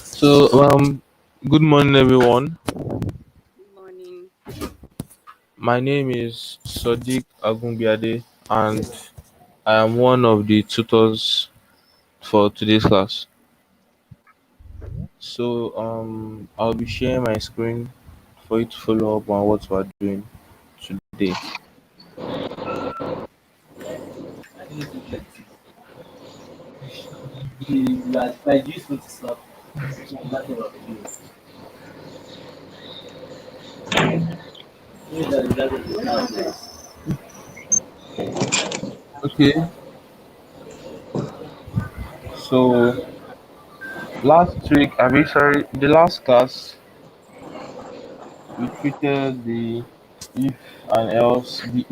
So, good morning, everyone. Good morning. My name is Sodiq Agumbiade, and I am one of the tutors for today's class. So, I'll be sharing my screen for you to follow up on what we're doing today. Okay. So, last week, I mean, sorry, the last class, we treated the if and else, the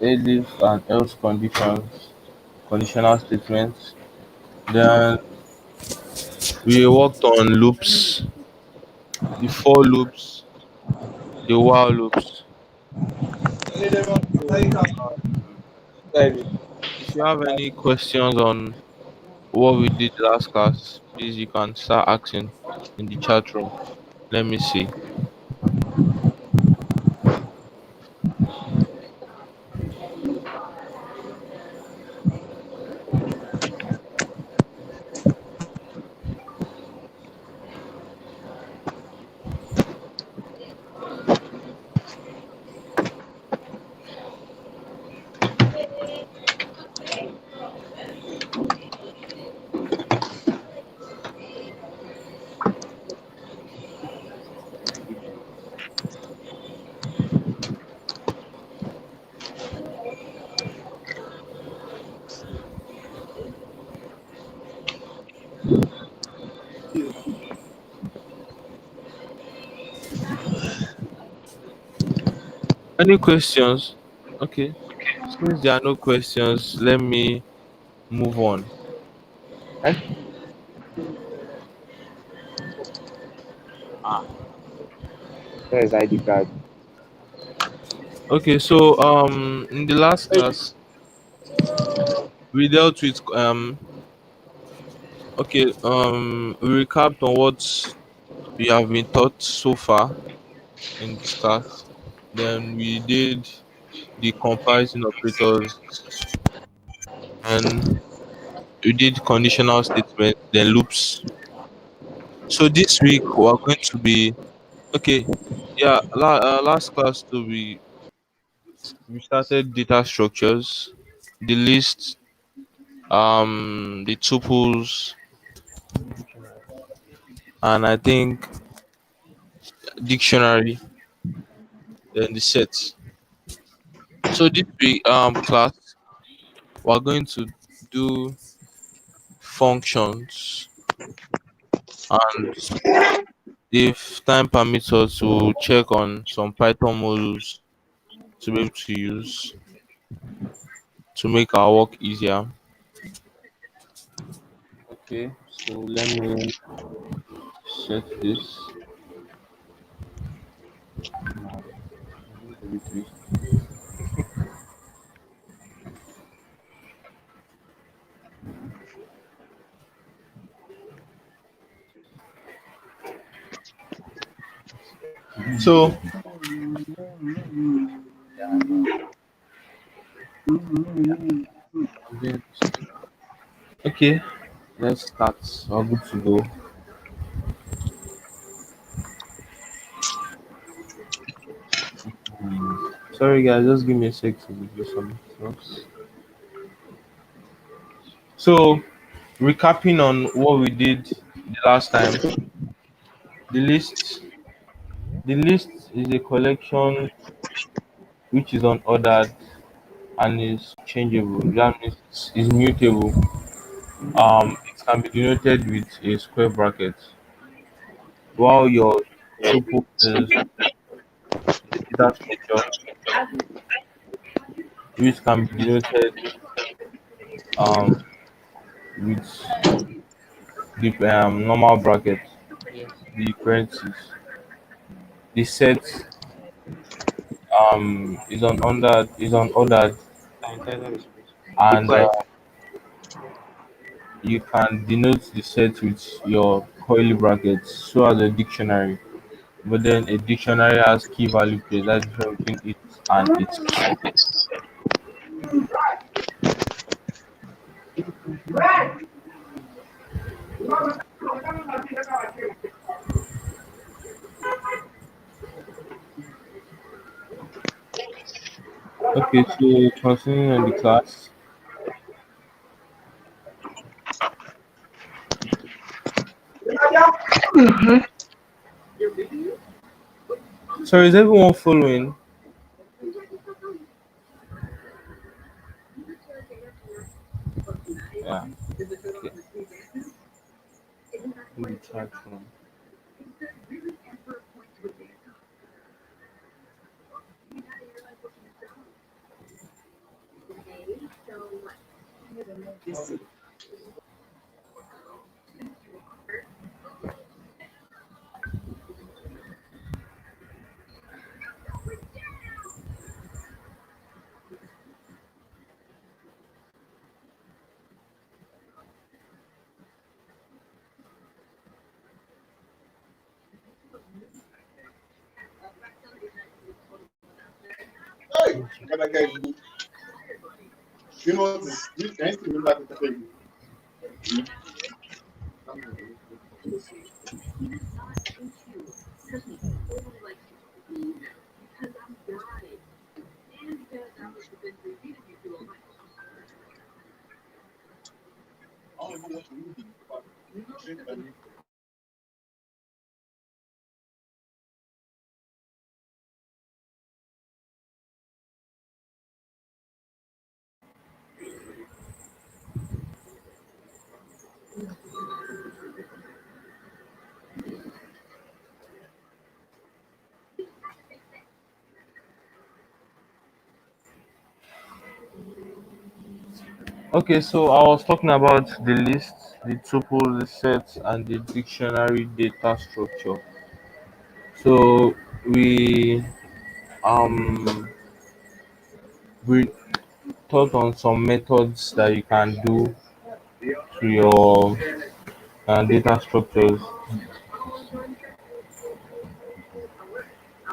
if and else conditions, conditional statements. Then we worked on loops, the for loops, the while loops. So, if you have any questions on what we did last class, please you can start asking in the chat room. Let me see. Any questions? Okay. Since there are no questions, let me move on. Where is ID card? Okay, so in the last class we dealt with we recapped on what we have been taught so far in this class. Then we did the comparison operators and we did conditional statements, then loops. So this week we're going to be okay. Yeah, last class too we started data structures, the list, the tuples, and I think dictionary, then the sets. So this week class we're going to do functions, and if time permits us, we'll check on some Python modules to be able to use to make our work easier. Okay, so let me set this. So okay, let's start. We're good to go. Sorry guys, just give me a sec to do some stuff. So recapping on what we did the last time, the list the list is a collection which is unordered and is changeable. That means it's mutable. It can be denoted with a square bracket, while your tuple is a data structure which can be denoted um, with the normal bracket, the parentheses. The set is unordered and You can denote the set with your curly brackets, so as a dictionary. But then a dictionary has key value pairs. That's the difference between it and its key. Okay, so continuing on the class. So is everyone following? Yeah. Okay. In the chat room. You know this. You can still remember the thing. Okay, so I was talking about the list, the tuple, the set, and the dictionary data structure. So we um we thought on some methods that you can do to your data structures.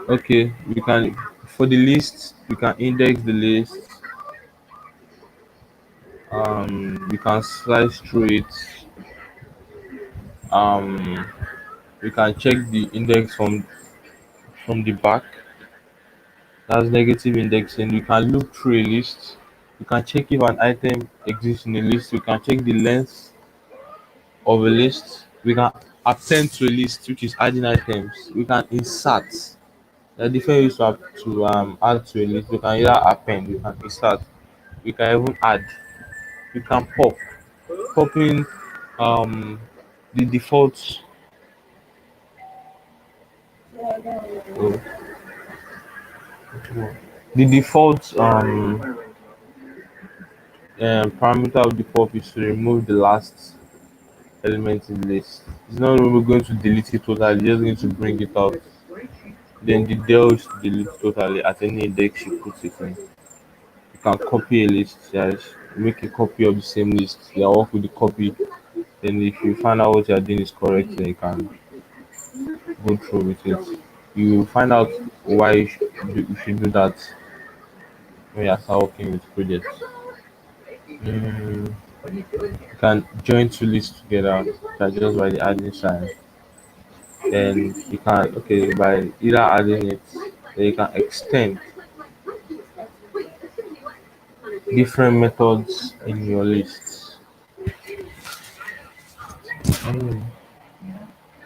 Okay, we can for the list, we can index the list. We can slice through it. Um, we can check the index from the back. That's negative indexing. We can look through a list. We can check if an item exists in a list. We can check the length of a list. We can append to a list, which is adding items. We can insert. There are different ways to add to a list. We can either append, we can insert, we can even add. We can popping um the default oh, the default parameter of the pop is to remove the last element in the list. It's not really going to delete it totally, it's just going to bring it out. Then the del is to delete totally at any index you put it in. You can copy a list, yes, make a copy of the same list. You work with the copy. Then if you find out what you are doing is correct, then you can go through with it. You find out why you should do that when you start working with projects. You can join two lists together just by the adding sign. Then you can okay by either adding it, then you can extend different methods in your lists.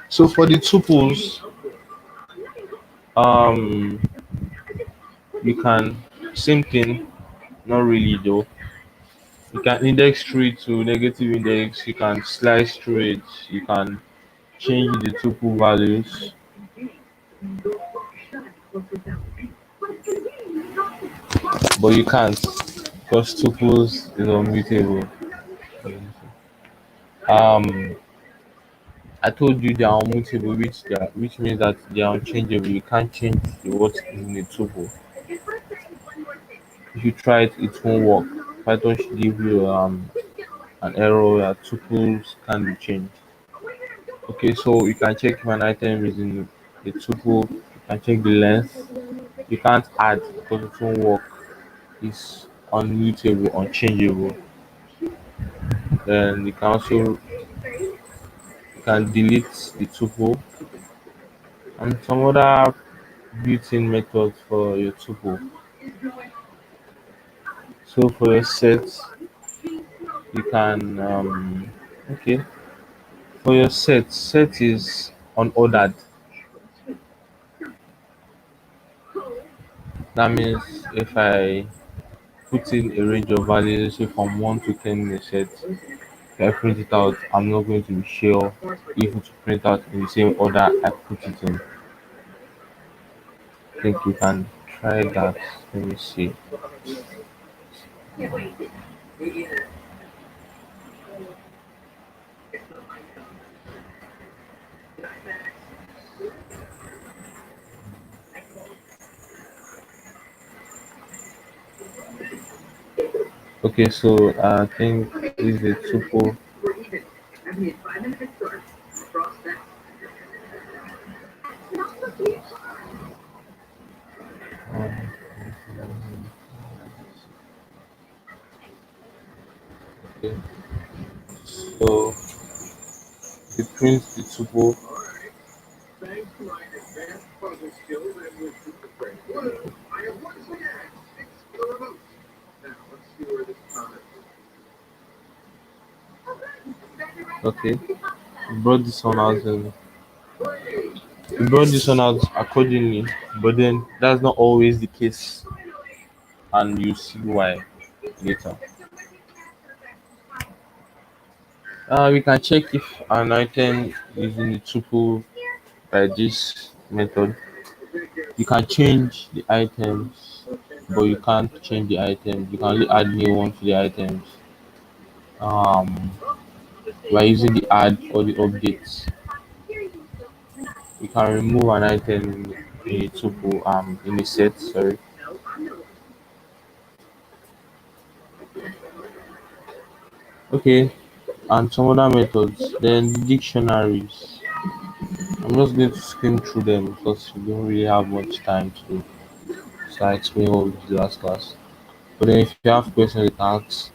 So for the tuples, um, you can same thing, not really though. You can index through it to negative index. You can slice through it. You can change the tuple values, but you can't because tuples is unmutable. Um, I told you they are unmutable, which means that they are unchangeable. You can't change what is in the tuple. If you try it, it won't work. Python should give you an error that tuples can be changed. Okay, so you can check if an item is in a tuple, you can check the length. You can't add because it won't work. It's unmutable, unchangeable. Then you can delete the tuple and some other built-in methods for your tuple. So for your sets, you can okay. For your set is unordered. That means if I put in a range of values, say from 1 to 10 in a set, if I print it out, I'm not going to be sure if it will print out in the same order I put it in. I think you can try that. Let me see. Okay, so I think this is a tuple. Um, okay, so it prints the tuple. Okay, brought this one out and we brought this one out accordingly, but then that's not always the case, and you see why later. We can check if an item is in the tuple by this method. You can change the items, but you can't change the items. You can only add new ones to the items um, by using the add or the updates. You can remove an item in a tuple in a set. Sorry. Okay, and some other methods. Then dictionaries. I'm just going to skim through them because we don't really have much time to start explaining what we did last class. But then if you have questions, you can ask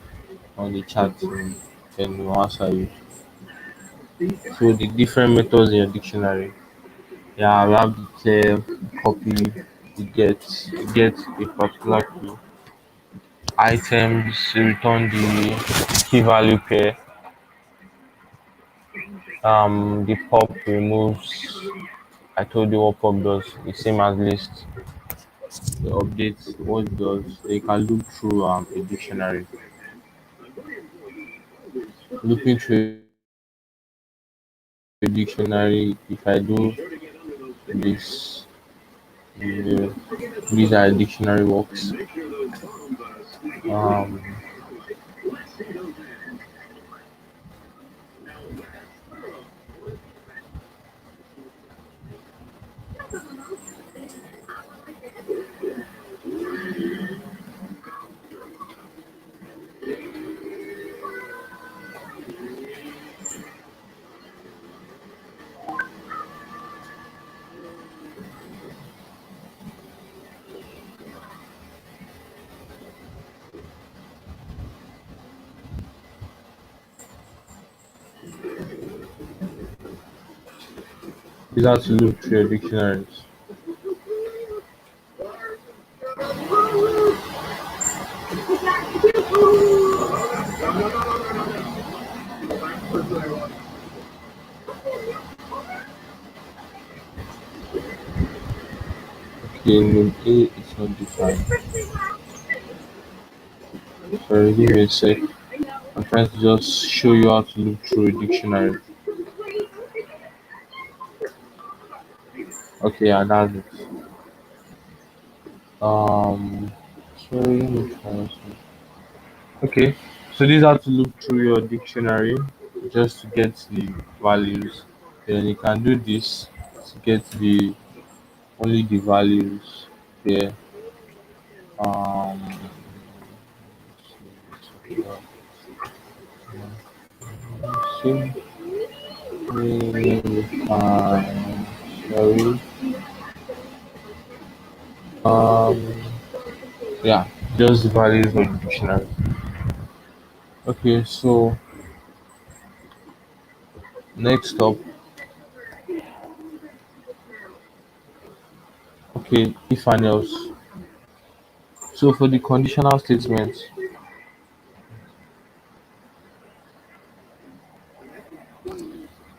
on the chat and then we'll answer you. So the different methods in your dictionary. Yeah, we have the clear, copy, you get a particular key. Items, you return the key value pair. The pop removes. I told you what pop does. The same as list. The updates what it does. You can look through a dictionary. Looking through a dictionary. If I do this, uh, these are dictionary works. Um, these are to look through your dictionaries. Okay, node A is not defined. Sorry, give me a sec. I'm trying to just show you how to look through a dictionary. Okay, yeah, that's it. Um, sorry, let me try something. Okay, so these are to look through your dictionary just to get the values. Then you can do this to get the only the values here. Um, Sim, sorry. Um, yeah, just values of dictionary. Okay, so next up, okay, if and else. So for the conditional statements,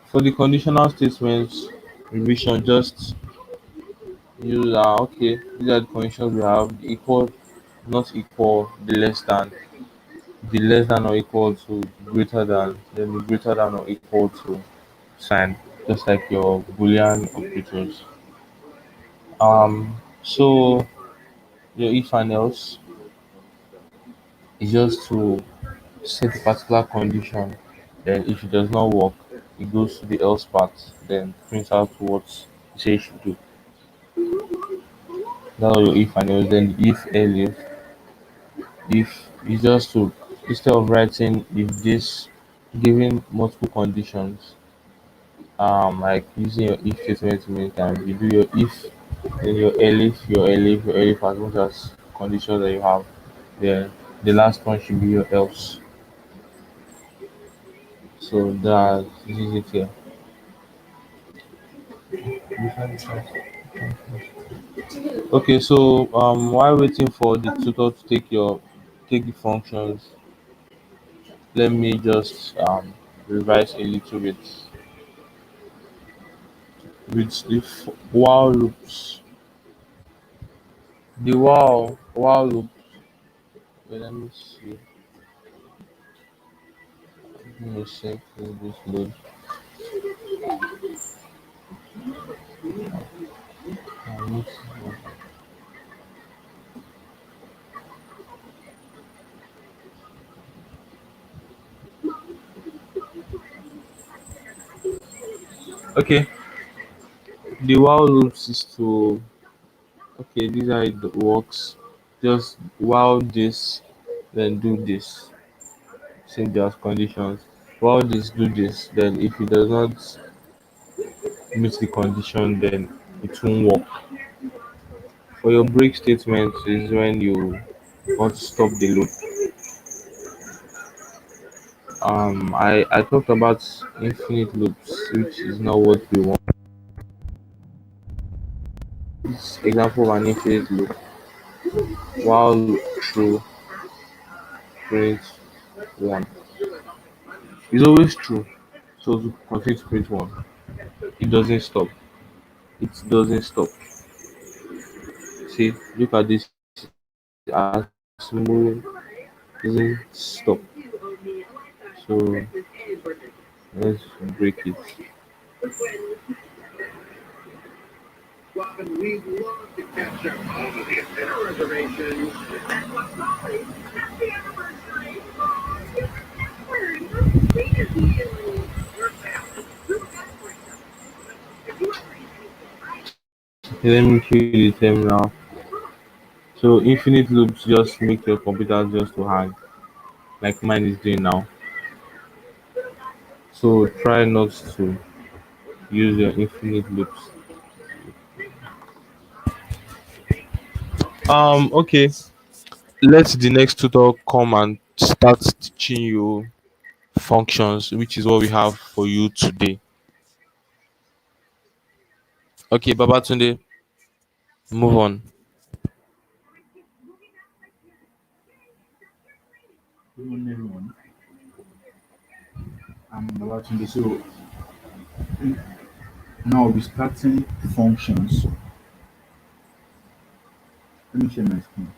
for the conditional statements revision, just use okay. These are the conditions we have: the equal, not equal, the less than or equal to, greater than, then the greater than or equal to sign, just like your Boolean operators. So your if and else is just to set a particular condition. Then if it does not work, it goes to the else part. Then prints out what you say it should do. That's your if and else. Then if else if is just to, instead of writing if this, giving multiple conditions, like using your if statement many times, you do your if, then your elif as much as conditions that you have. Then the last one should be your else. So that this is it here. Okay, so while waiting for the tutor to take the functions, let me just revise a little bit with the while loops. The while loop. Wait, let me see. Give me a sec. Let me just load. Um, Okay, the while loops is to, okay, these are it works. Just while this, then do this. Same as conditions. While this, do this. Then if it does not meet the condition, then it won't work. For your break statement is when you want to stop the loop. I talked about infinite loops, which is not what we want. This example of an infinite loop, while true, print one. It's always true. So to continue to print one, it doesn't stop. It doesn't stop. See, look at this as moving, doesn't stop. So let's break it. Let me show you the terminal. So infinite loops just make your computer just to hang, like mine is doing now. So try not to use your infinite loops. Okay. Let the next tutor come and start teaching you functions, which is what we have for you today. Okay, Babatunde, move on. Good morning, everyone. I'm Babatunde. So now we'll be starting functions. Let me share my screen.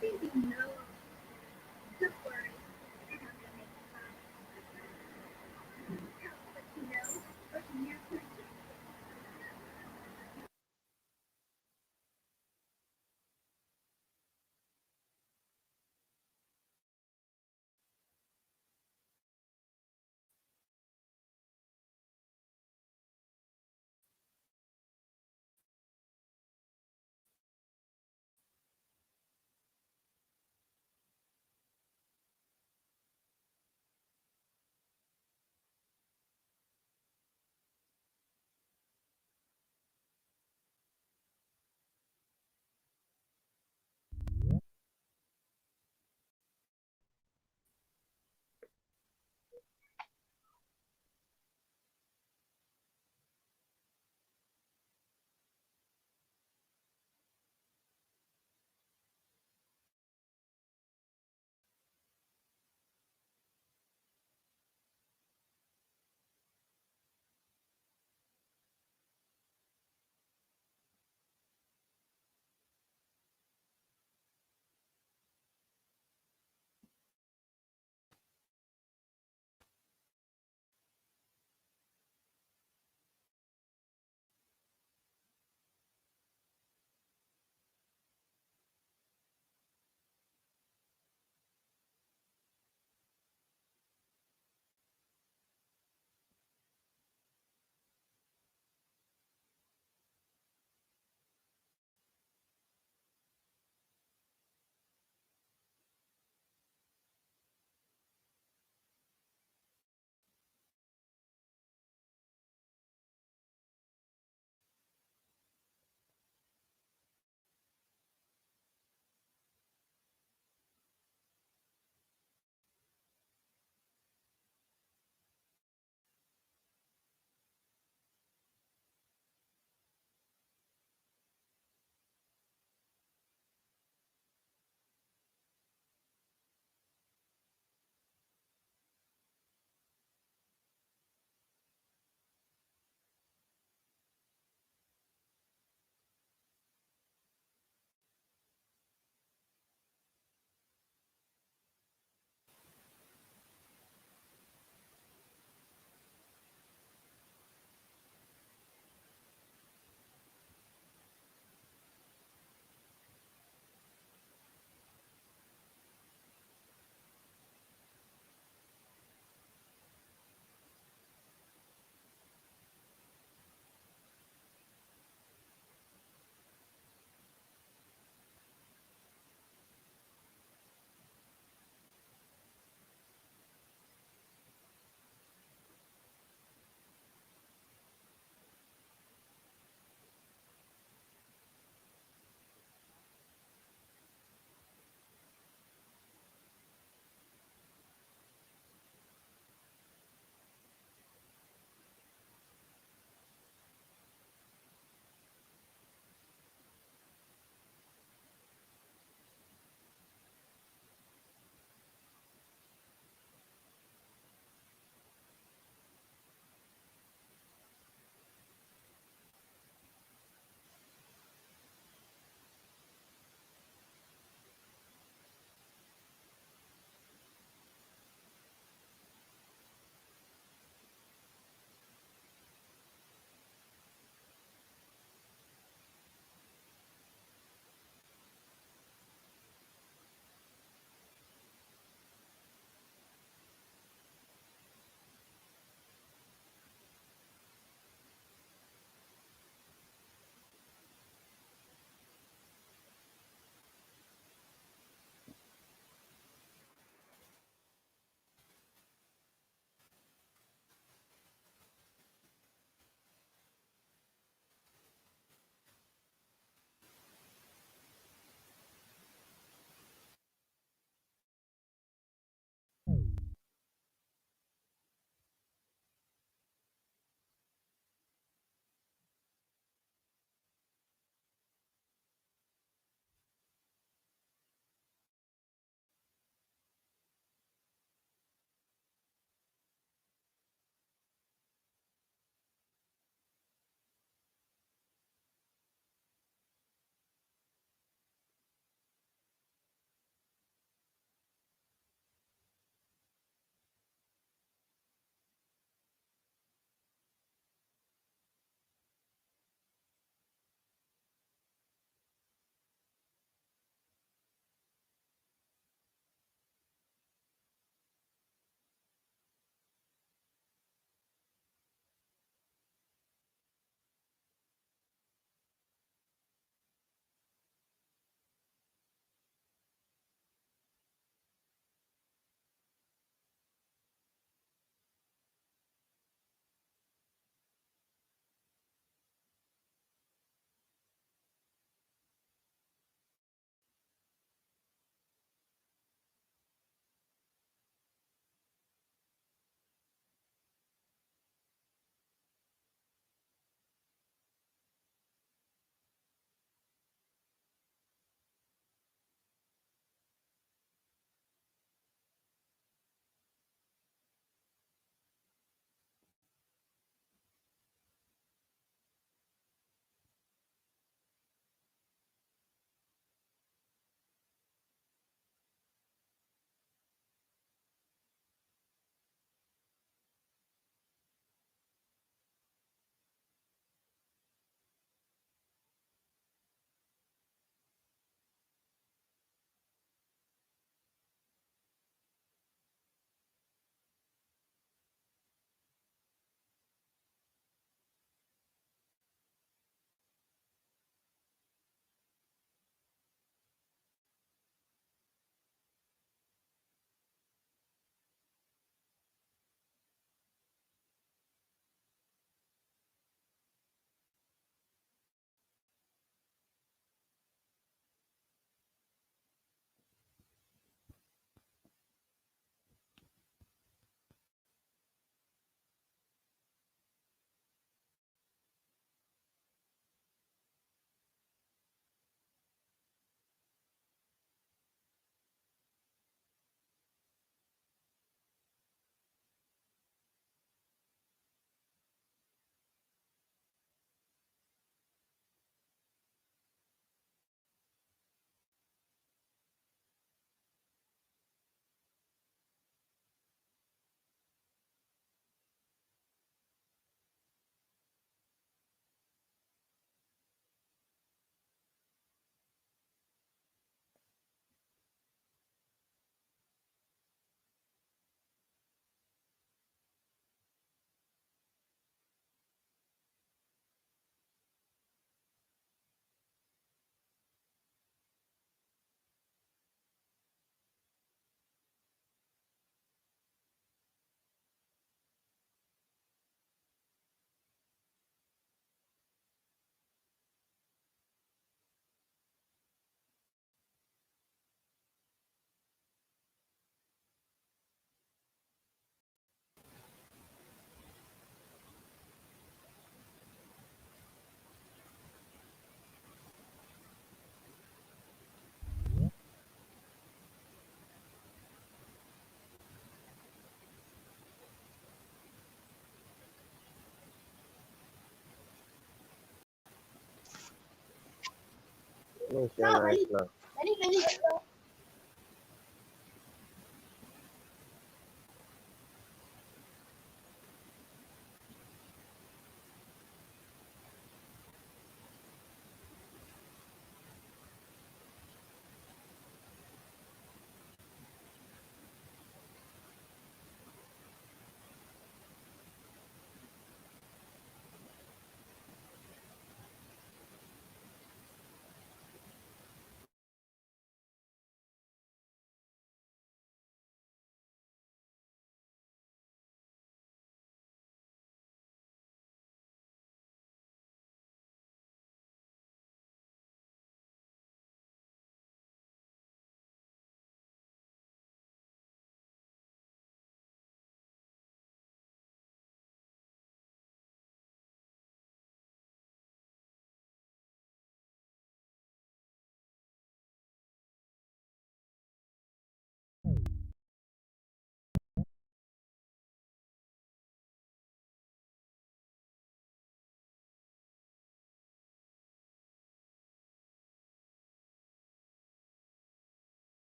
No, share nice now.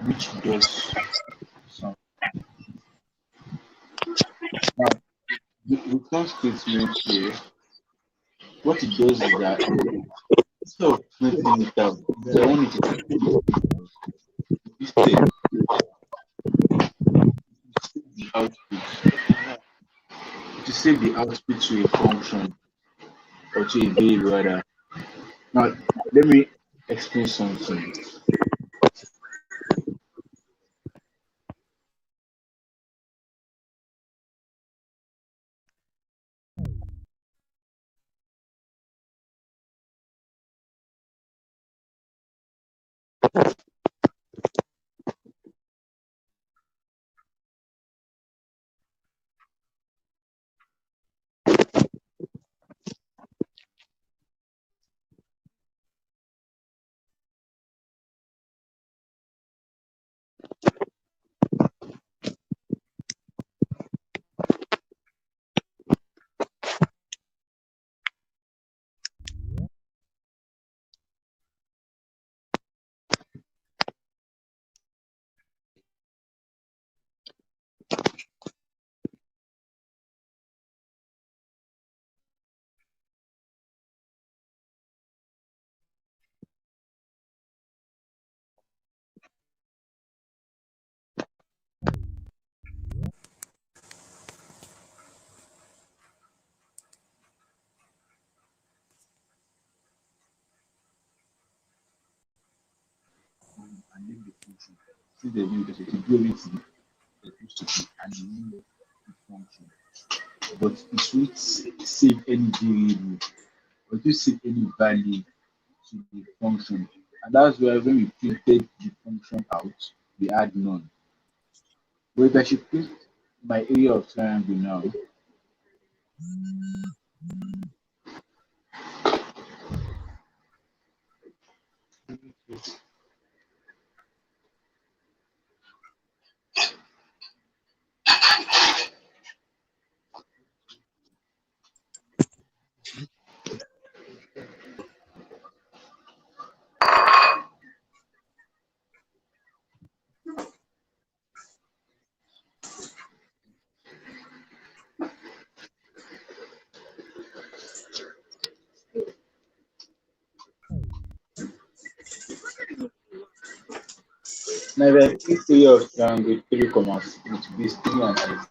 which does some. Now, the first statement here, what it does is that instead of printing it out, so I want it to instead the output to save the output to a function or to a variable rather. Now, let me explain something. everything. Since they knew that they could do everything they're supposed to do and they knew it function. But it won't save any variable or it won't save any value to the function. And that's why when we printed the function out, we had none. But if I should print my area of triangle now, now if I print area of triangle 3 commas with base 3 and 6,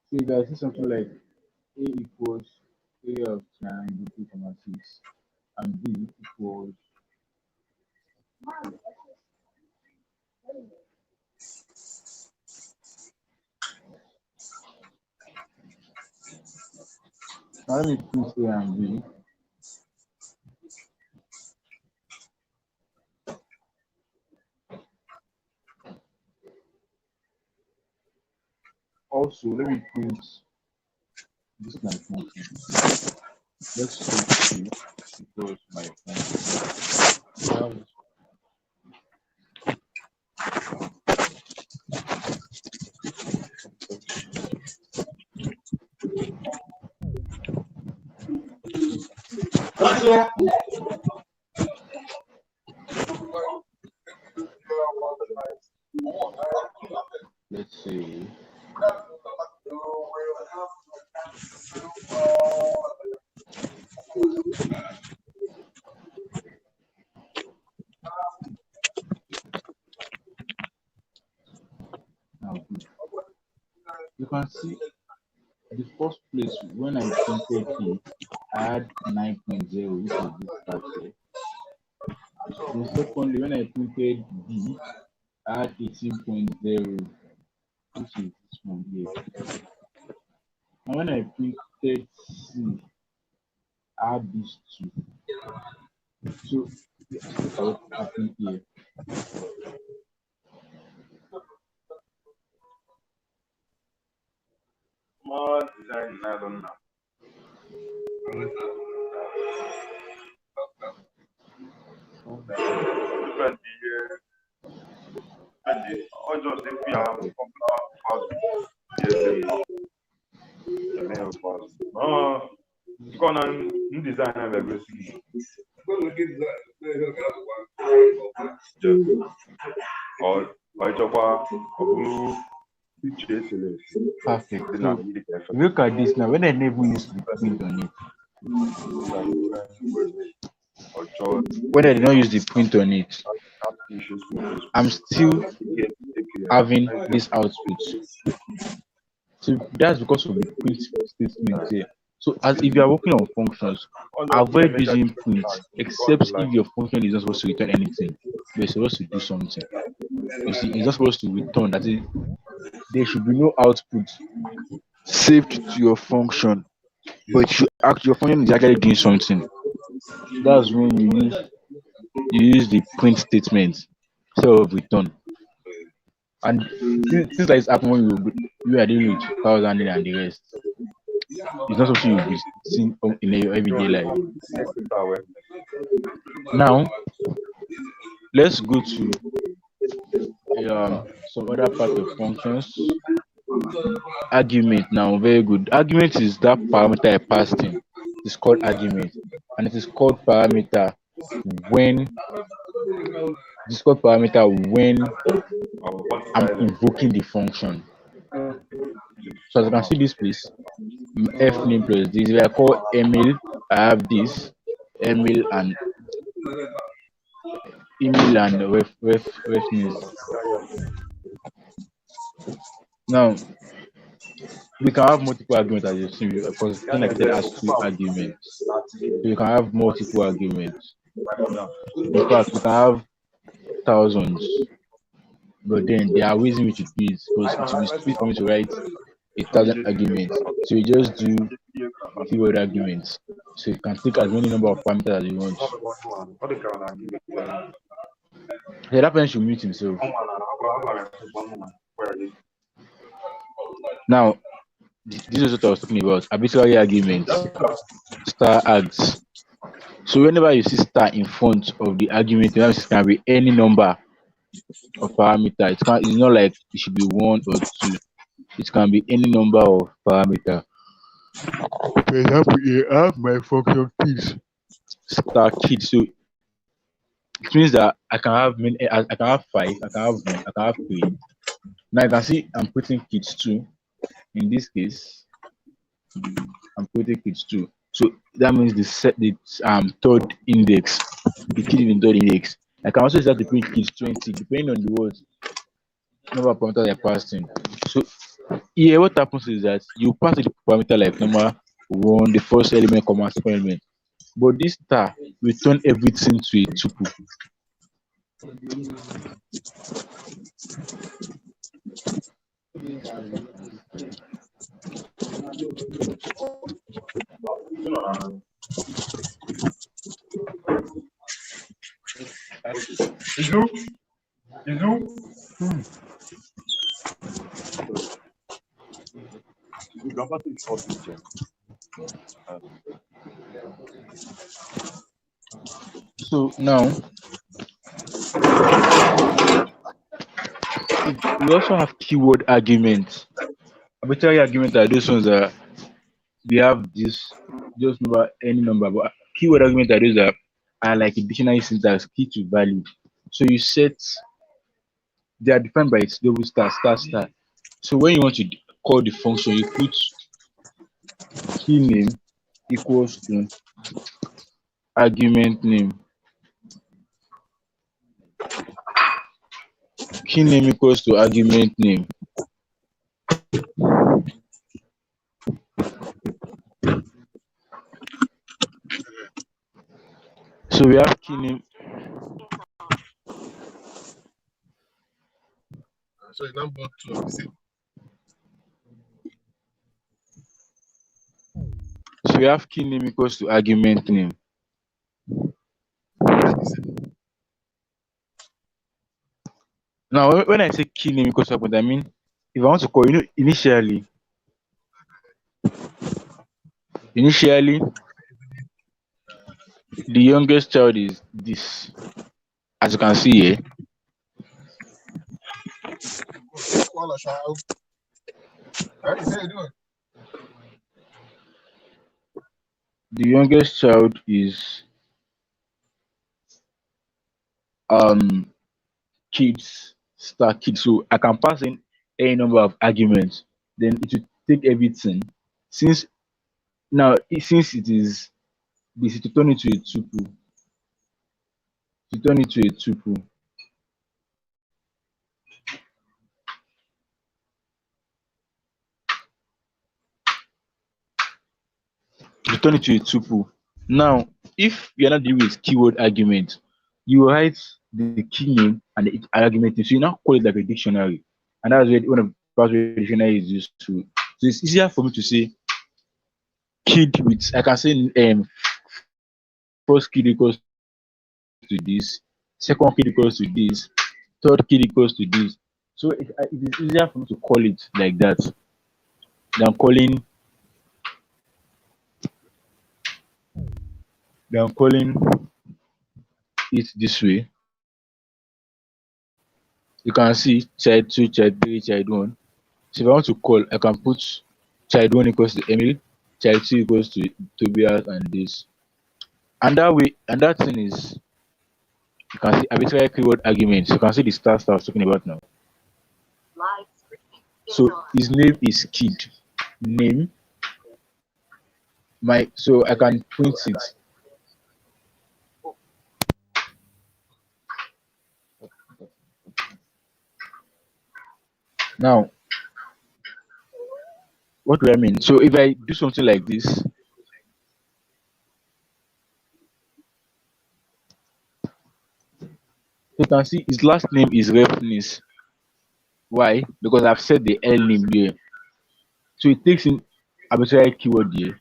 so if I see something like A equals area of triangle 3 comma 6 and B equals now let me print A and B. Also, let me print this is my function. Let's see equals my function. Let's see. Now, you can see the first place when I printed A, I had 9.0, which is this part here. Then secondly, when I printed B, I had 18.0, which is this one here. And when I printed C, I had these two. So let's look at what happened here. More design, I don't know. Different year. Or just if we have computer part, yes, no, because I'm designer level. Or chokwa, or picture selection. Perfect. So look at this now. When I never use the print on it, when I did not use the print on it, I'm still having this output. So that's because of the print statement here. So as if you are working on functions, avoid using print except if Like, your function is not supposed to return anything, but it's supposed to do something. You see, it's not supposed to return. That is, there should be no output saved to your function, but it should act your function is actually doing something. That's when you use the print statement instead of return. And things like this happen when you are dealing with files handling and the rest. It's not something you'll be seeing in your everyday life. Now let's go to some other part of functions. Argument now, very good. Argument is that parameter I passed in. It's called argument, and it is called parameter when it's called parameter when I'm invoking the function. So as you can see this place, f name plus this. If I call email, I have this email and ref names. Now we can have multiple arguments as you've seen because thing like it has two arguments. So you can have multiple arguments. In fact, we can have thousands, but then there are ways in which you do it because it will be stupid for me to write 1,000 arguments. So you just do keyword arguments. So you can take as many number of parameters as you want. Yeah, that person should mute himself. Now, this is what I was talking about. Arbitrary arguments, star args. So whenever you see star in front of the argument, it can be any number of parameter. It's not like it should be one or two. It can be any number of parameter. For example, you have my function kids. Star kids. So it means that I can have many. I can have five. I can have one. I can have three. Now you can see I'm putting kids two. In this case, I'm putting kids two. So that means the third index, the kid in the third index. I can also start to print kids 20 depending on the word number of parameters I passed in. So here what happens is that you pass the parameter like number one, the first element, comma, second element. But this star will turn everything to a tuple. So now we also have keyword arguments. Arbitrary arguments are those ones that we have this just number any number, but keyword arguments are those that are like a dictionary syntax, key to value. So you set they are defined by its double star star star. So when you want to call the function, you put key name equals to argument name. Key name equals to argument name. So we have key name. So it's number two of the same. So we have key name equals to argument name. Now when I say key name equals to argument, I mean if I want to call, initially the youngest child is this, as you can see here. The youngest child is um kids star kids. So I can pass in any number of arguments, then it will take everything. Since since it is this to turn into a tuple, to turn into a tuple. return it to a tuple. Now, if you're not dealing with keyword argument, you write the key name and the argument name. So you now call it like a dictionary. And that's where one of the parts where the dictionary is used to. So it's easier for me to say kid with I can say first kid equals to this, second kid equals to this, third kid equals to this. So it is easier for me to call it like that than calling it this way. You can see child 2, child 3, child 1. So if I want to call, I can put child 1 equals to Emily, child 2 equals to Tobias and this. And that way, and that thing is, you can see arbitrary keyword arguments. You can see the stuff I was talking about now. So his name is Kid. Name my so I can print it. Now, what do I mean? So if I do something like this, you can see his last name is Reference. Why? Because I've said the L name here. So it takes in arbitrary keyword here.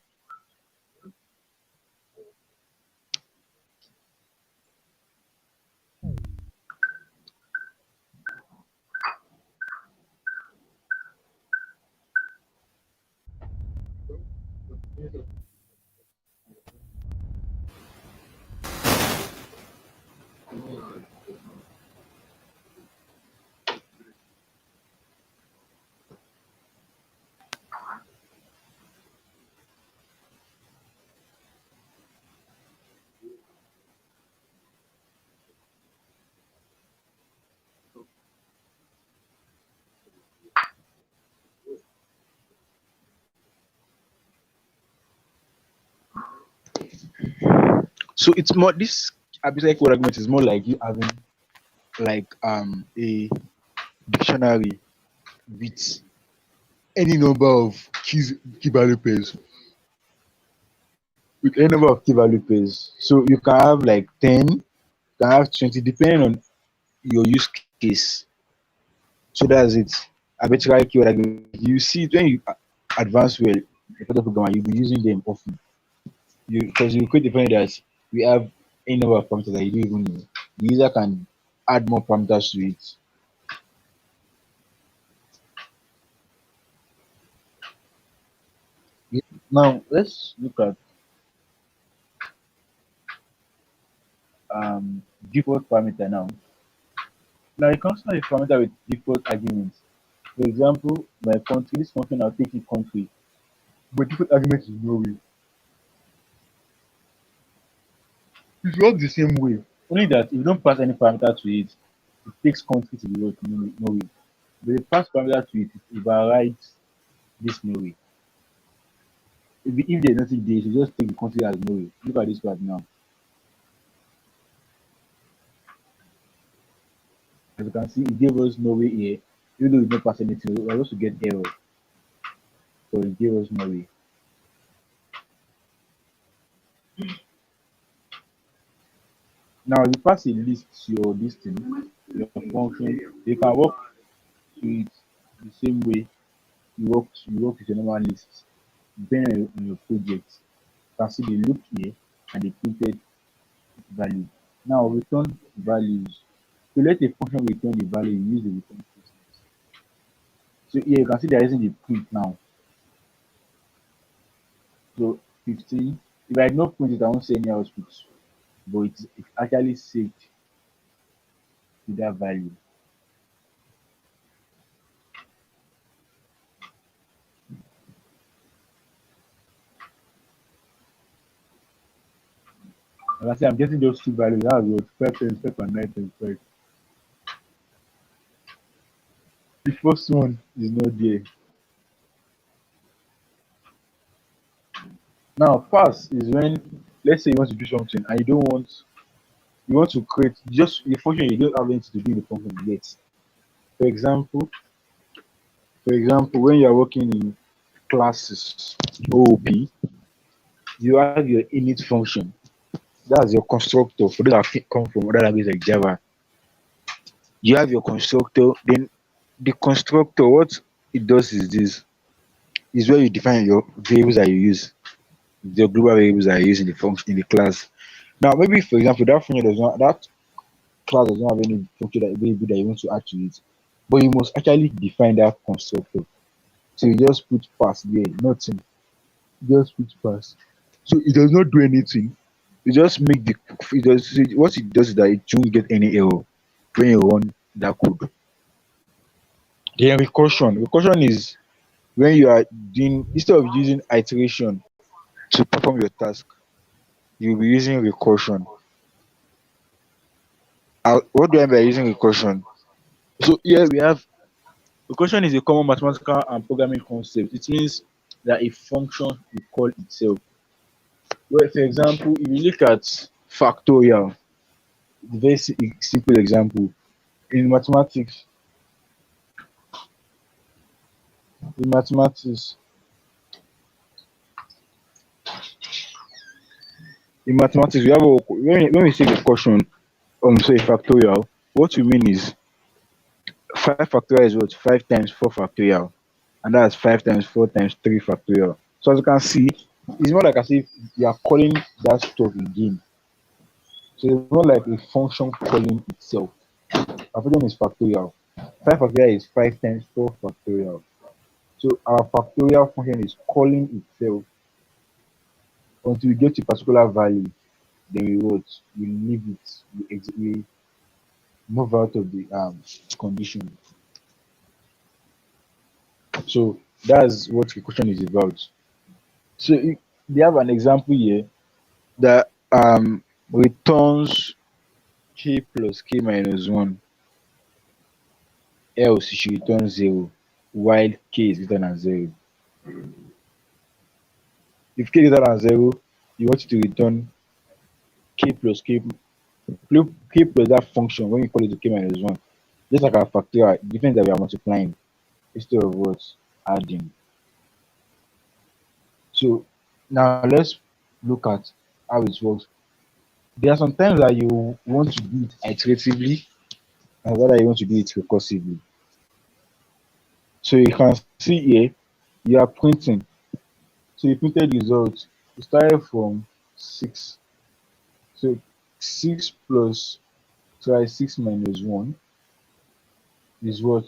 So it's more this arbitrary keyword argument is more like you having like a dictionary with any number of key value pairs. With any number of key value pairs. So you can have like 10, you can have 20, depending on your use case. So that's it. Arbitrary keyword argument. You see it when you advance well, a part of programmer, you'll be using them often. You because you could depend that we have any number of parameters that you don't even know. The user can add more parameters to it. Now let's look at default parameter now. Now you can start a parameter with default arguments. For example, my country, this function I'll take it country, but default argument is Norway. It works the same way. Only that if you don't pass any parameter to it, it takes country to be what Norway. But if you pass parameter to it, it overrides this Norway. If there's nothing there, you just take the country as Norway. Look at this part now. As you can see, it gave us Norway here. Even though we didn't pass anything, we are supposed to get error. So it gave us Norway. Now you pass a list to your this thing, your function, you can work to it the same way you work with your normal list. Depending on your project. You can see the look here and the printed value. Now return values. To let a function return the value, you use the return statement. So here you can see there isn't the print now. So 15. If I had not print it, I won't say any output. But it's actually saved to that value. Like I say, I'm getting those two values. That's what 5 and 9.5. The first one is not there. Now, pass is when, let's say you want to do something and you want to create just a function you don't have anything to do in the function yet. For example, when you are working in classes OOP, You have your init function. That's your constructor. For those that come from other languages like Java, you have your constructor. Then the constructor, what it does is this: is where you define your variables that you use, the global variables that you use in the function in the class. Now, maybe for example, that class does not have any function that variable that you want to add to it, but you must actually define that constructor. So you just put pass there, nothing. Just put pass. So it does not do anything. It just make the it does what it does is that it won't get any error when you run that code. Then recursion. Recursion is when you are doing instead of using iteration to perform your task, you'll be using recursion. What do I mean by using recursion? So here we have recursion is a common mathematical and programming concept. It means that a function will call itself. Well, for example, if you look at factorial, very simple example in mathematics. In mathematics, we have when we say recursion, say factorial, what we mean is 5 factorial is what 5 times 4 factorial, and that's 5 times 4 times 3 factorial. So as you can see, it's more like as if you are calling that stuff again. So it's not like a function calling itself. Our function is factorial. 5 factorial is 5 times 4 factorial. So our factorial function is calling itself until we get to a particular value. Then we what? We leave it. We move out of the condition. So that's what the question is about. So they have an example here that returns k plus k minus 1, else it should return 0 while k is greater than 0. If k is greater than 0, you want it to return k plus k plus that function when you call it to k minus 1. Just like our factorial, the difference that we are multiplying instead of what adding. So now let's look at how it works. There are some times that you want to do it iteratively and whether you want to do it recursively. So you can see here, you are printing. So you printed results. You started from 6. So 6 plus try 6 minus 1 is what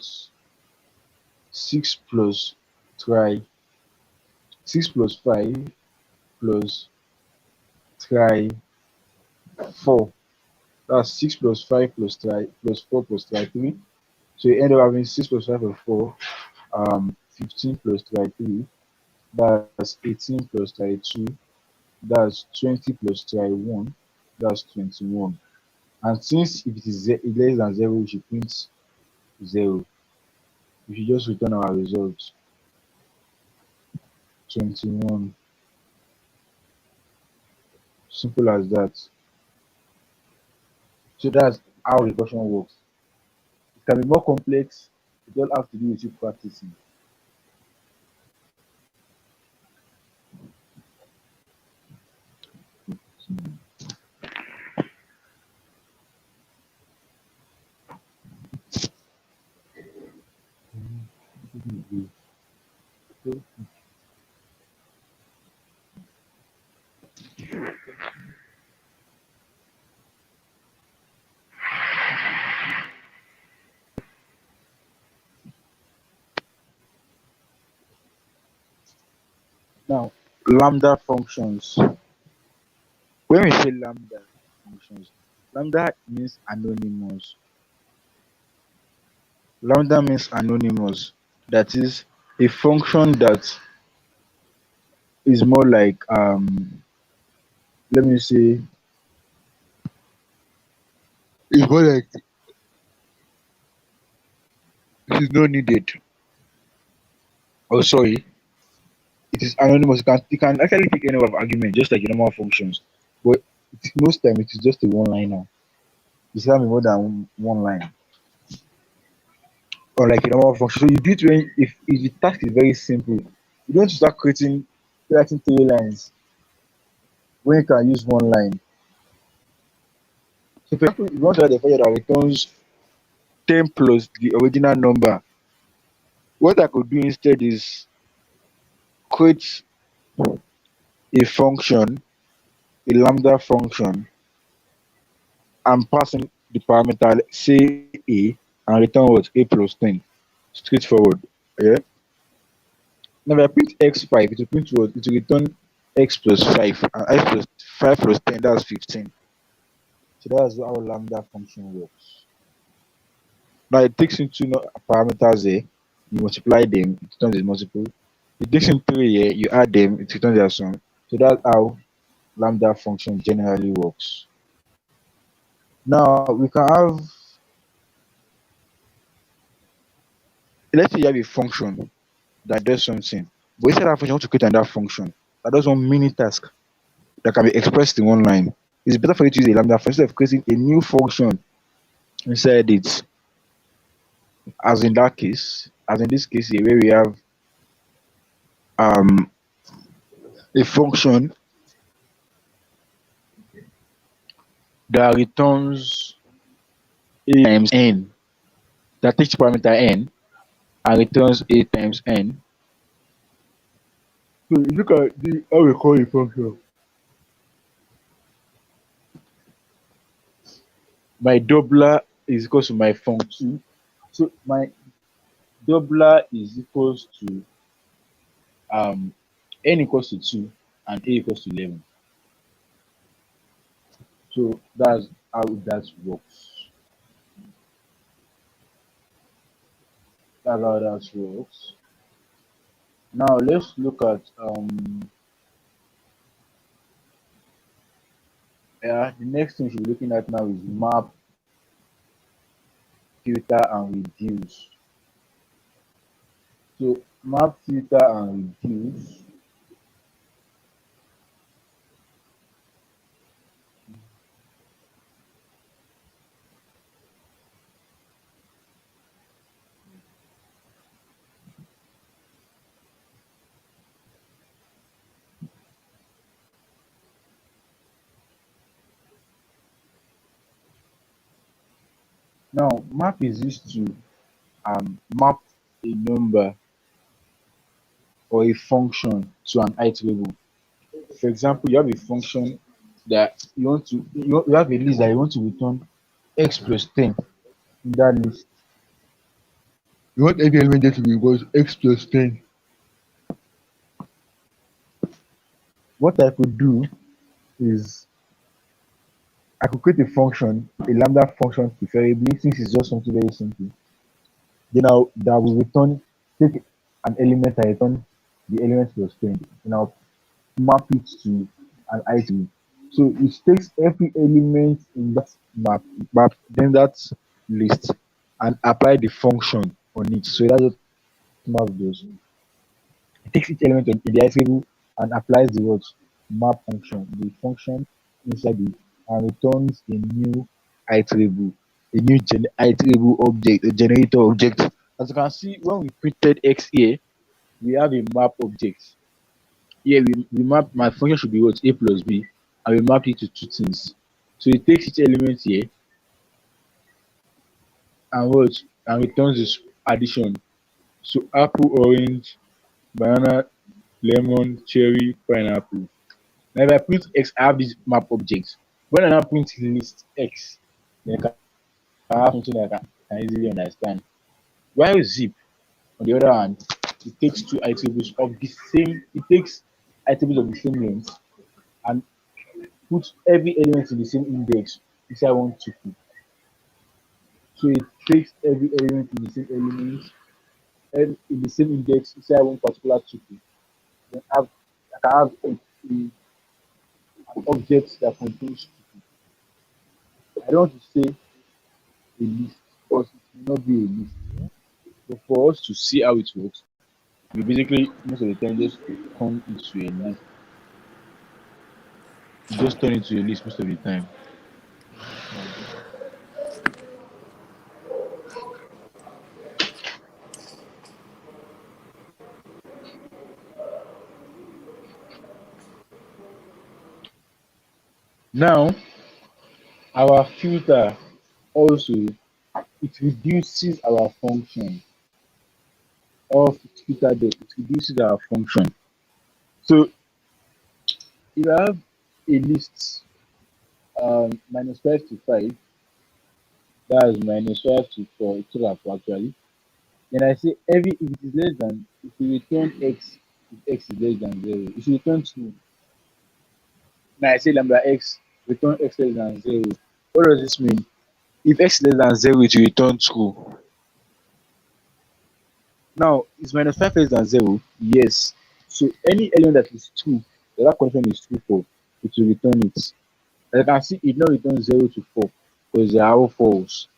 6 plus try 6 plus 5 plus try 4. That's 6 plus 5 plus try plus 4 plus try 3. So you end up having 6 plus 5 plus 4, 15 plus try 3. That's 18 plus try 2. That's 20 plus try 1. That's 21. And since if it is less than 0, we should print 0. We should just return our result 21. Simple as that. So that's how recursion works. It can be more complex. It all have to do with you practicing. Now, lambda functions. When we say lambda functions, lambda means anonymous. Lambda means anonymous. That is a function that is more like let me say it's more like it is not needed. Oh sorry, it is anonymous. You can actually pick any of argument just like your normal functions, but most time it is just a one liner. It's having more than one line. Or like a normal function. So you do it when if the task is very simple, you don't start creating writing 3 lines. when you can use one line. So for example, if you want to write a function that returns 10 plus the original number, what I could do instead is create a function, a lambda function, and passing the parameter say a and return what? A plus 10. Straightforward. Yeah. Now if I print x5, it will print what? It will return x plus 5 and x plus 5 plus 10, that's 15. So that's how lambda function works. Now it takes in two parameters here, you multiply them, it returns a multiple. It takes in three here, you add them, it returns their sum. So that's how lambda function generally works. Now we can have, let's say you have a function that does something, but instead of that function, you want to create another function that does one mini task that can be expressed in one line. It's better for you to use a lambda function instead of creating a new function inside it. As in that case, as in this case here, where we have um a function that returns a times n, that takes parameter n and returns a times n. So you look at the how we call a function. My doubler is equals to my func2. So my doubler is equals to um n equals to 2 and a equals to 11. So that's how that works. That's how that works. Now let's look at the next thing we should be looking at now is map, filter, and reduce. So map, filter, and reduce. Now map is used to map a number or a function to an iterable. For example, you have a function that you want to you have a list that you want to return x plus 10 in that list. You want every element there to be equals x plus 10. What I could do is I could create a function, a lambda function preferably, since it's just something very simple. Then that will return, take an element and return the element plus 10. Then I'll map it to an item. So it takes every element in that map, then that list, and apply the function on it. So that's what map does. It takes each element in the iterable and applies the what map function, the function inside it, and returns a new iterable, a new iterable object, a generator object. As you can see, when we printed x here, we have a map object. Here we map my function should be what a plus b, and we map it to two things. So it takes each element here and what and returns this addition. So apple, orange, banana, lemon, cherry, pineapple. Now if I print x, I have this map object. When I now print list x, then I have something that I can easily understand. While zip, on the other hand, it takes two items of the same, it takes items of the same length and puts every element in the same index inside one tuple. So it takes every element in the same element and in the same index inside one particular tuple. Then I can have an object that contains tuple. I don't want to say a list because it may not be a list. But for us to see how it works, we basically most of the time just turn it to a list. We just turn it to a list most of the time. Now, our filter also, it reduces our function of filter depth. It reduces our function. So if I have a list, -5 to 5, that's -5 to 4, it's total 4 actually. Then I say every if it is less than, if you return x, if x is less than 0, if you return true, now I say lambda x, return x less than 0. What does this mean? If x less than 0, it will return true. Now, is -5 less than 0? Yes. So any element that is true, that condition is true for, it will return it. As you can see, it now returns 0 to 4 because they are all false.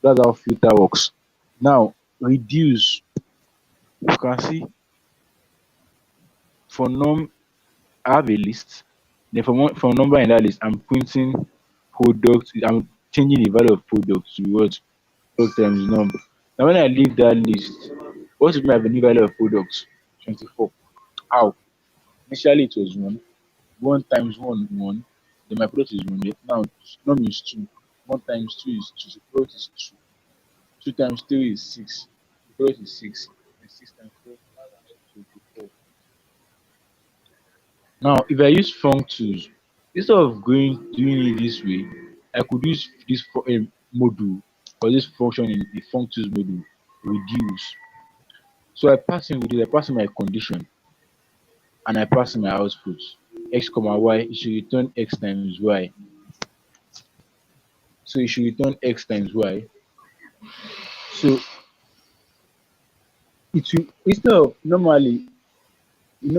That's how filter works. Now, reduce. You can see for num, I have a list. Then for number in that list, I'm printing product. I'm changing the value of product to what? Product times number. Now, when I leave that list, what will be my new value of product? 24. How? Initially, it was 1. 1 times 1, 1. Then my product is 1. Now, num is 2. 1 times 2 is 2. So product is 2. 2 times 3 is 6. The product is 6. And 6 times 4 is 24. Now, if I use functors, instead of doing it this way, I could use this module or this function in the functors module, reduce. So I pass in with this, I pass in my condition and I pass in my output. X comma y, it should return x times y. So it should return x times y. So it will, instead of normally,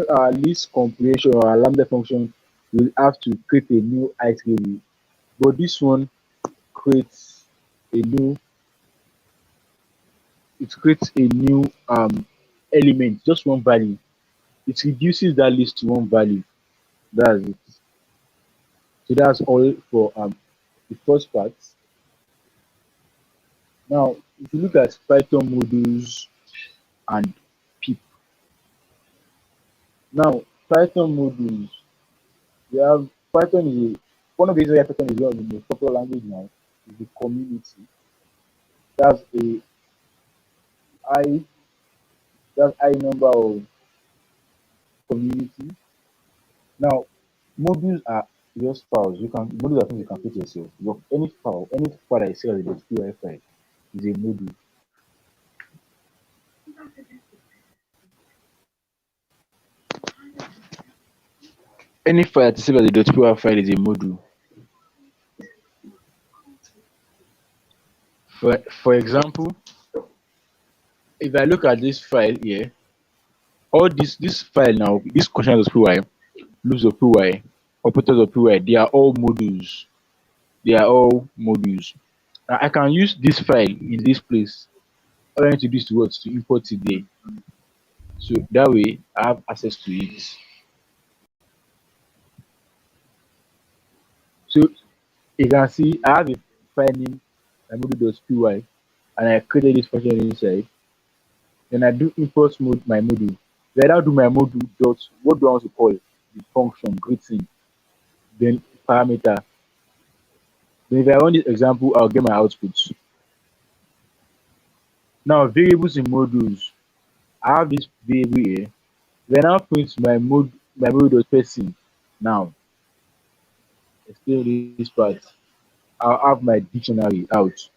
our list comprehension or our lambda function will have to create a new iterable, but this one creates a new, it creates a new element, just one value. It reduces that list to one value. That's it. So that's all for the first part. Now, if you look at Python modules and PIP, now Python modules, we have Python is one of the reasons why Python is one of the most popular language now is the community. That's a high, that's high number of community. Now, modules are just files. Modules are things you can create yourself. Any file that is saved as a .py file is a module. Any file that is saved as a .py file is a module. For example, if I look at this file here, all this file now, this question.py, loops.py, operators.py, they are all modules. They are all modules. Now I can use this file in this place. All I need to do is to import it there. So that way I have access to it. So you can see I have a file name my module.py and I created this function inside. Then I do import my module. Then I now do my module dot, what do I want to call the function greeting, then parameter. Then if I run this example, I'll get my output. Now variables in modules. I have this variable here. When I now print my module.person. Now explain this part. I'll have my dictionary out.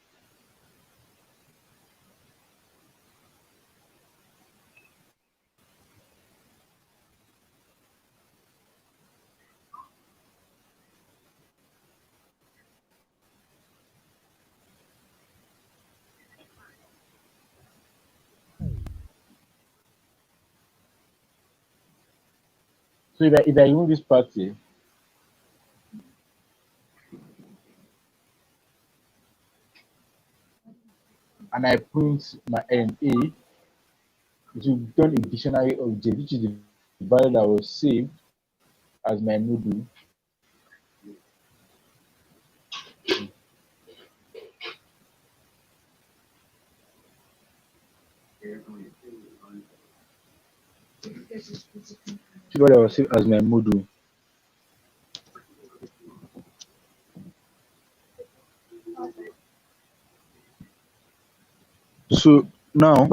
So if I remove this part here and I print my a, it will return a dictionary object, which is the value that was saved as my module. See what I was saved as my module. So now,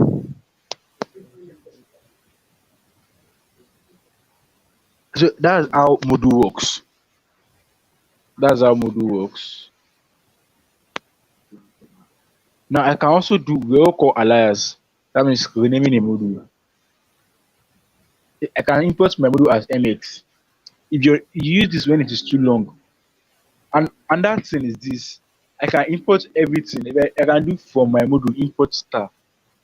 so that's how Moodle works. That's how Moodle works. Now I can also do we all call alias. That means renaming a module. I can import my module as MX. If you use this when it is too long, and that thing is this, I can import everything. If I can do from my module import star,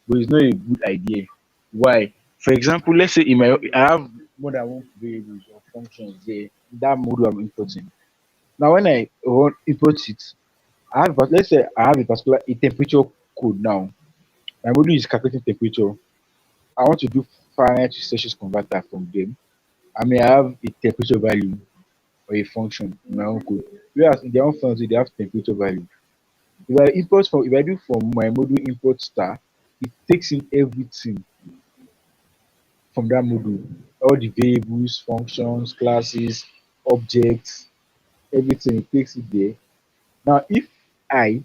but it's not a good idea. Why? For example, let's say in my I have more than one variables or functions there in that module I'm importing. Now when I run import it, I have let's say I have a particular a temperature code now. My module is calculating temperature. I want to do Fahrenheit to Celsius converter from them. I may have a temperature value or a function in my own code. Whereas in their own function, they have temperature value. If I do from my module import star, it takes in everything from that module, all the variables, functions, classes, objects, everything. It takes it there. Now, if I,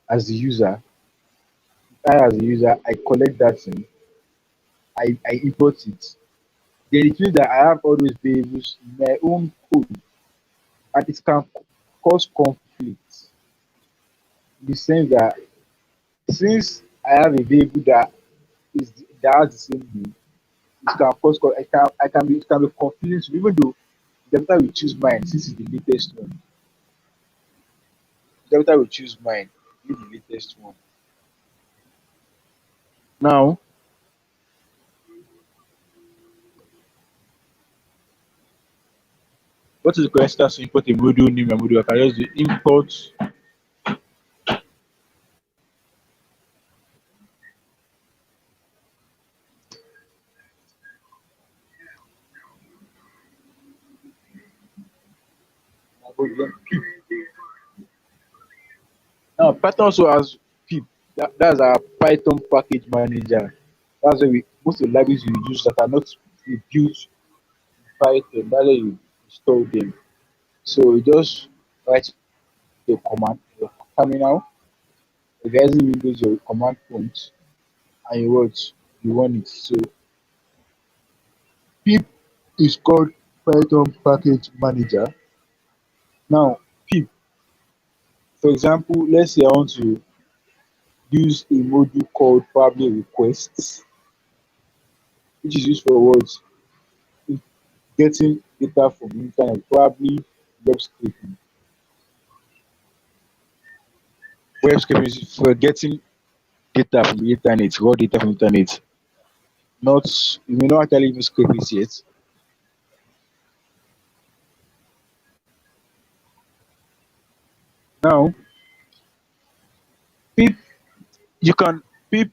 as the user, I collect that thing, I import it. Then it means that I have all those variables in my own code, and it can cause conflict in the sense that since I have a variable that has the same name, it can it can be confusing to me, even though the better we choose mine since it's the latest one. The better we choose mine, be the latest one. Now, what is the correct stance to import a module name and module? I can just do import. Now, Python also has pip. That's our Python package manager. That's where we most of the libraries we use that are not built Python. That's where you store them. So you just write the command in your terminal. If you're using Windows, your command prompt, and you run it. So pip is called Python package manager. Now, pip, for example, let's say I want to use a module called probably requests, which is used for what? Getting data from the internet, probably web scraping. Web scraping is for getting data from the internet, raw data from the internet. Not you may not actually even scrape it yet. Now, pip you can pip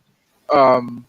um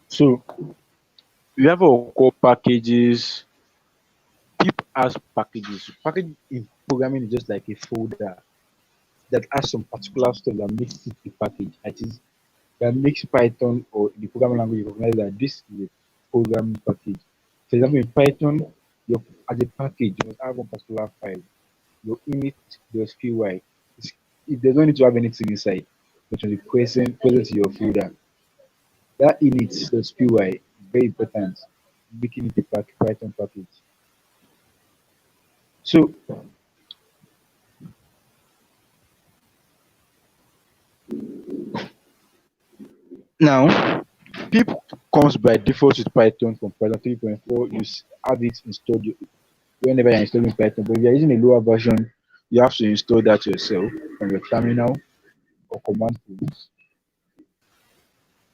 so we have our core packages. Pip has packages. Package in programming is just like a folder that has some particular stuff that makes it a package. That is that makes Python or the programming language recognize that this is a programming package. For example, in Python, your as a package, you must have one particular file. Your init does py. It does not need to have anything inside, but when the present in your folder. That init does py very important, making it a Python package. So now, pip comes by default with Python from Python 3.4. Have it installed whenever you're installing Python. But if you're using a lower version, you have to install that yourself from your terminal or command prompt.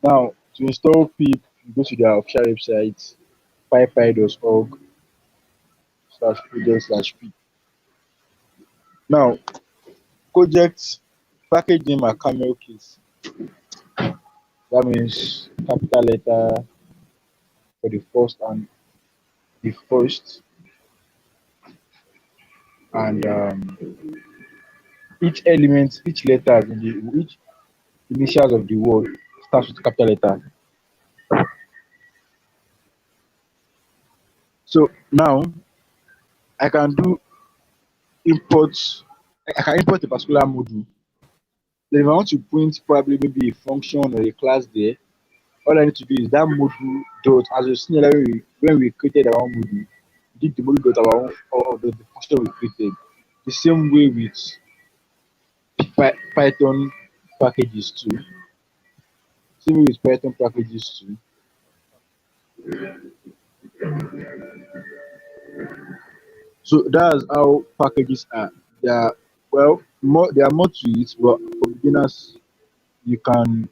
Now, to install pip, you go to their official website, pypy.org /project/pip. Now, project package name are camel case. That means capital letter for the first and each element, each letter in each initials of the word starts with capital letter. So now I can do import. I can import a particular module. Then if I want to print probably maybe a function or a class there, all I need to do is that module dot as you see when we created our own module, we did the module dot our own or the function we created. The same way with Python packages too. Same way with Python packages too. So that's how packages are. They are there are more to it, but for beginners you can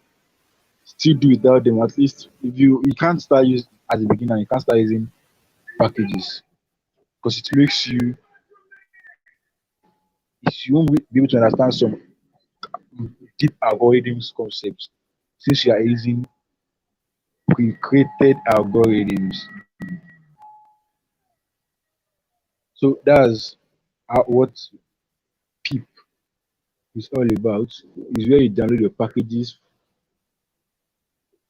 still do without them. At least if you can't start use as a beginner, you can't start using packages because you won't be able to understand some deep algorithms concepts since you are using pre-created algorithms. So that's what PIP is all about. Is where you download your packages.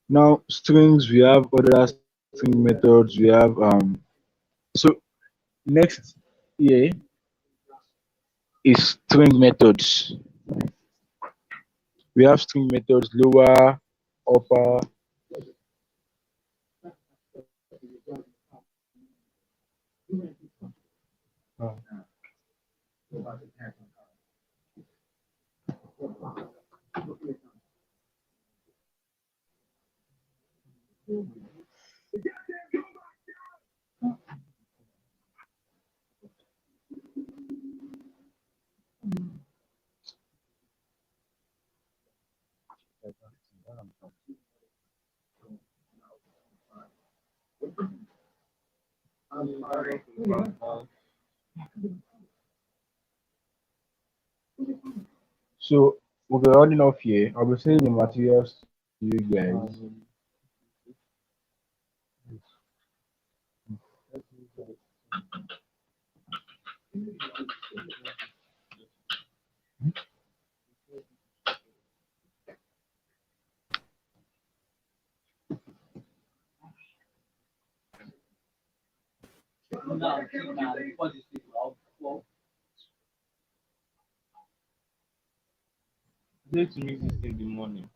Now strings, we have other string methods. We have so next here is string methods. We have string methods lower, upper. uh, So we'll be running off here. I'll be sending the materials to you guys. Day to make this in the morning.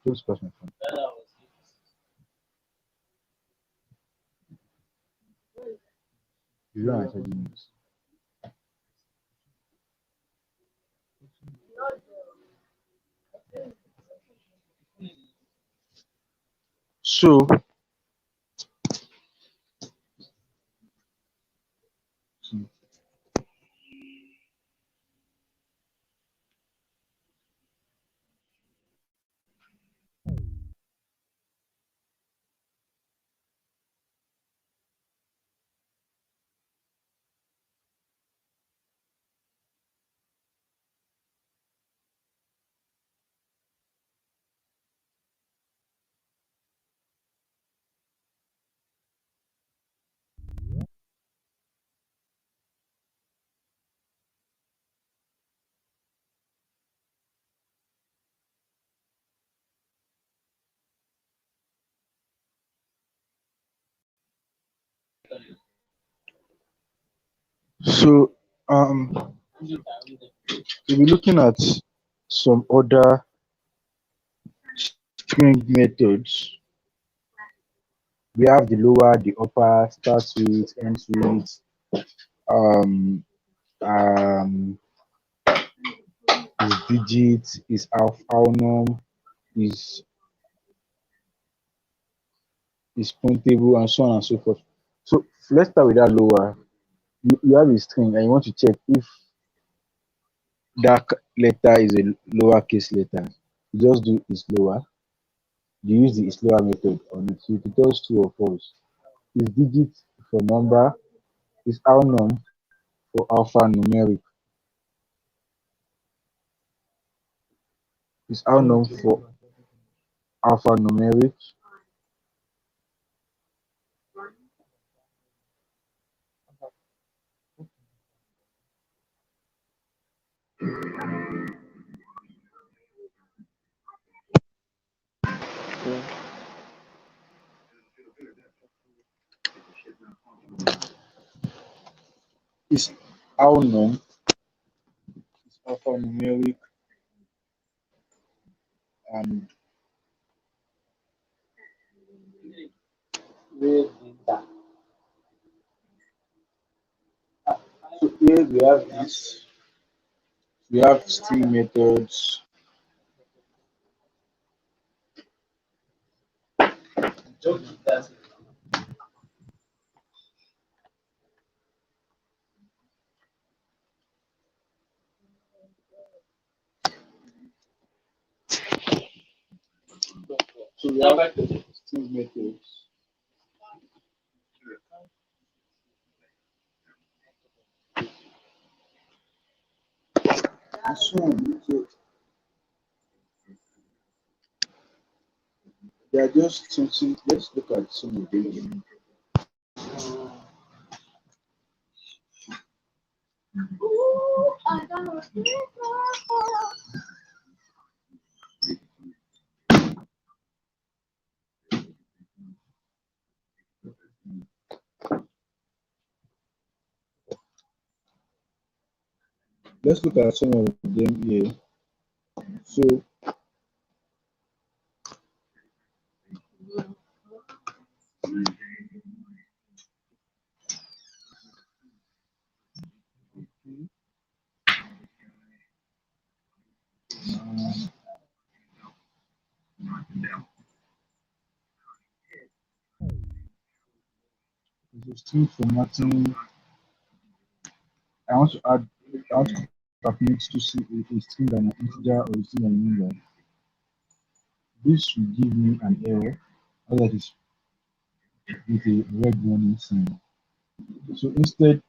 Close pass my phone. You don't answer the news. So so We'll be looking at some other string methods. We have the lower, the upper, start with, end with, um, um, is digit, is alnum, is is pointable, and so on and so forth. So let's start with that lower. You have a string and you want to check if that letter is a lowercase letter. You just do is lower. You use the is lower method on it. So if it does true or false, is digit for number, is alnum for alphanumeric, is alnum for alphanumeric, is alnum, is alphanumeric, and where data. So here we have this. We have string methods. So we have string methods. And so on. So they are just something. Let's look at some of them. Let's look at some of them here. So the string formatting. I want to calculate to see if a string an integer or a string an number. This will give me an error, or that is with a red warning sign. So instead,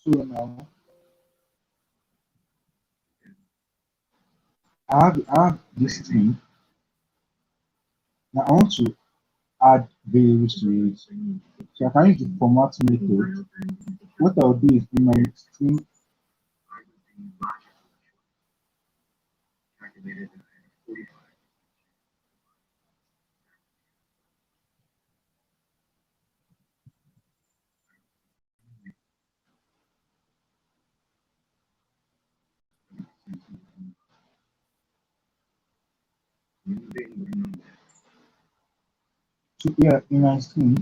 so now I have this string. Now I want to add variables to it. So I can use the format method. What I'll do is in my string, So here in my screen,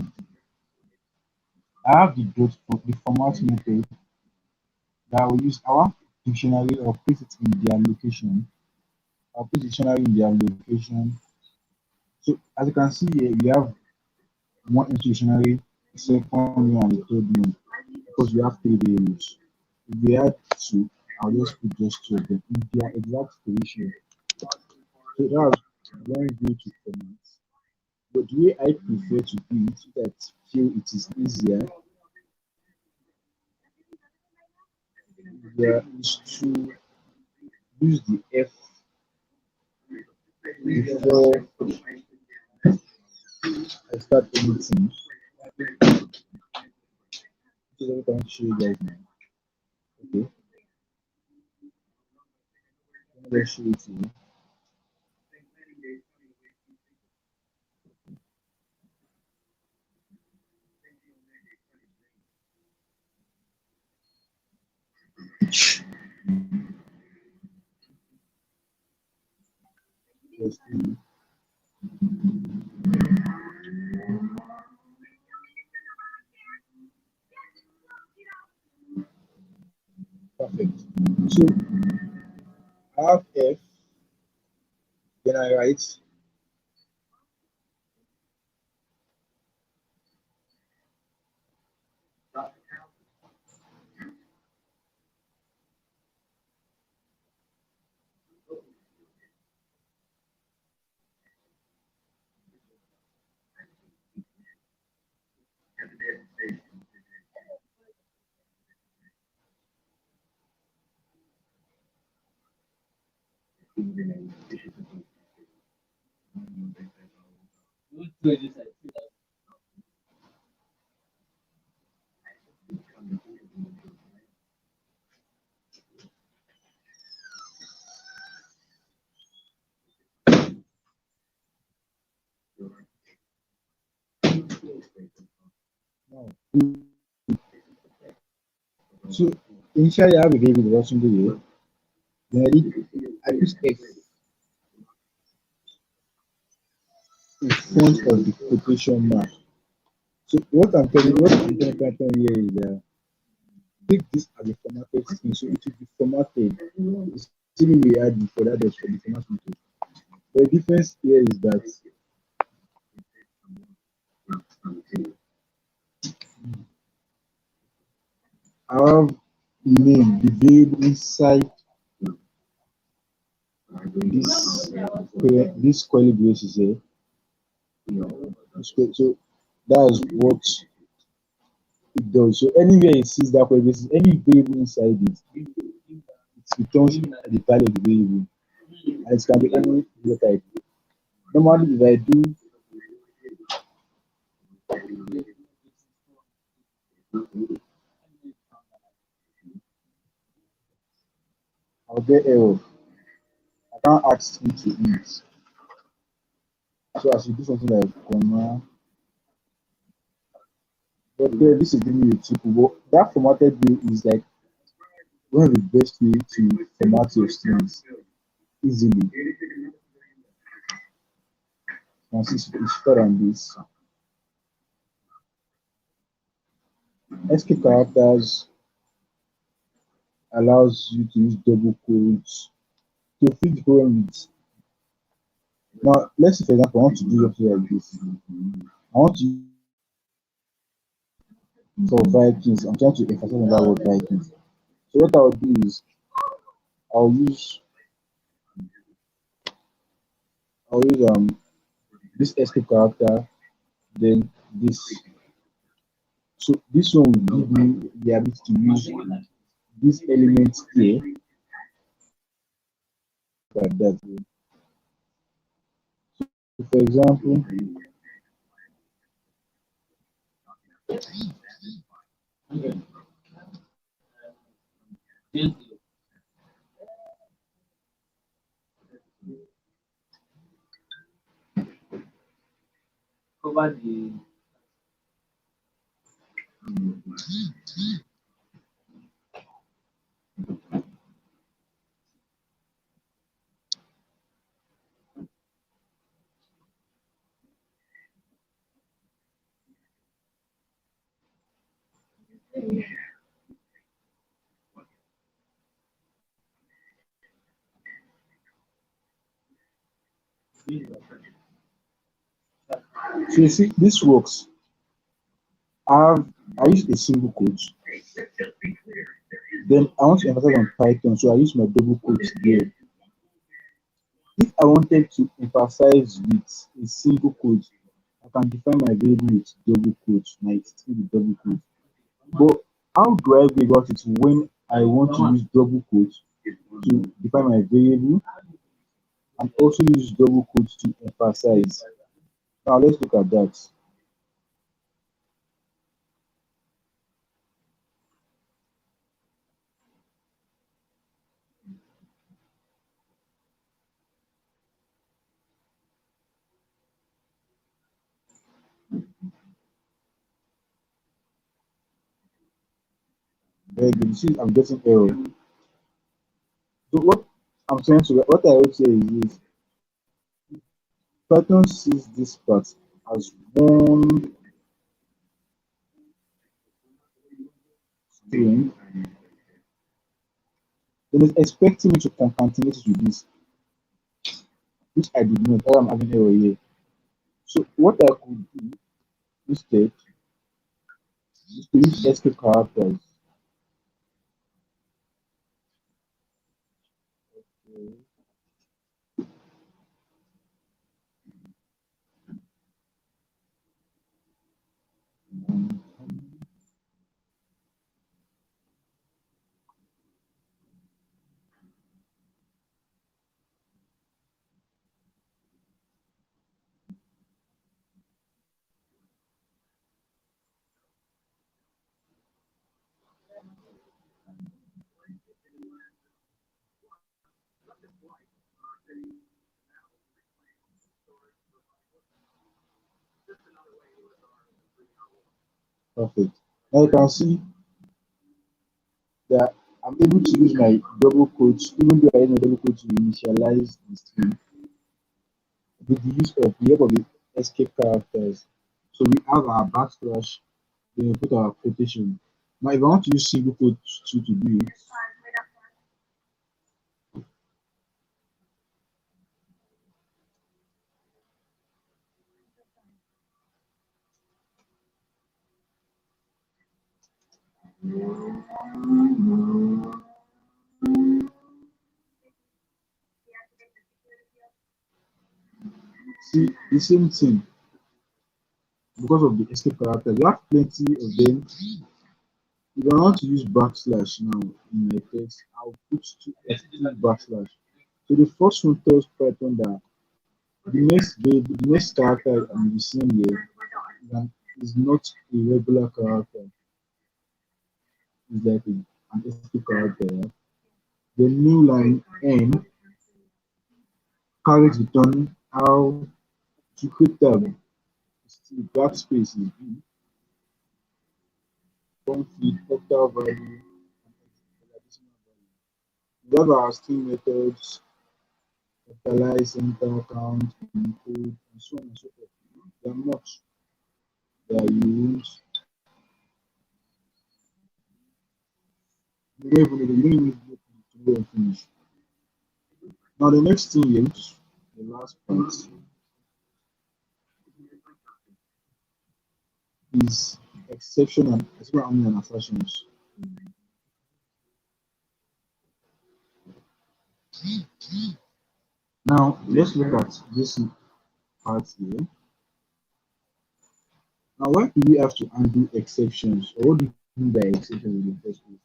I have the format method that will use our dictionary or place it in their location. I'll put dictionary in their location. So as you can see here, we have one entry dictionary, second one, and the third one because we have three variables. If we add two, I'll just put just two of them in their exact position. So that's one way to format. But the way I prefer to do it, so that I feel it is easier, there is to use the F before I start editing. So that I can show you guys now. Okay, let me just show it to you. Just see. Perfect. So I have F, then I write now. So initially I have a variable that doesn't do here. Then I put F in front of the quotation mark. So what I'm telling here is that take this as a formatted string, so it will be formatted. The same way we had before that was for the format method. But the difference here is that I have name the variable inside this curly braces here. So that's what it does. So anywhere it sees that curly braces, any variable inside it, it returns the value of the variable, and it can be any data type. Normally, if I do, I'll get error. I can't ask it to eat. So I should do something like comma. But there, this is giving me a tip. But that formatted view is like one of the best way to format your strings easily. And since it's shorter than this, escape characters allows you to use double quotes to fit the problem with. Now, let's say for example, I want to do something like this. I want to use for Vikings. I'm trying to emphasize on that word Vikings. So what I'll do is I'll use I'll use this escape character, then this. So this one will give me the ability to use this element here like that. So for example, So you see, this works. I use a single quote. Then I want to emphasize on Python, so I use my double quotes there. If I wanted to emphasize with a single quote, I can define my variable with double quotes, my string with double quotes. But how do I go about it when I want to use double quotes to define my variable and also use double quotes to emphasize? Now let's look at that. Very good. You see, I'm getting error. So what I would say is this: Python sees this part as one string, then it's expecting me to concatenate it with this, which I did not. I'm having error here. So what I could do instead is to use escape characters. Perfect. Now you can see that I'm able to use my double quotes, even though I use my double quotes to initialize the string with the use of the help of the escape characters. So we have our backslash, then we put our quotation. Now if I want to use single quotes to do it, see the same thing because of the escape characters. We have plenty of them. If I want to use backslash now in my text, I'll put two backslash. So the first one tells Python that the next character I'm seeing here is not a regular character. It's like an escape character. The new line n carries return how to create tab. The backspace is b, one feed, octal value, and additional value. We have our string methods, capitalize, enter, count, encode, and so on and so forth. There are much that you won't, you don't even need to go and finish. Now the next thing here, which is the last part, is exception and assertions. Now let's look at this part here. Now why do we have to undo exceptions? Or what do you mean by exceptions in the first place?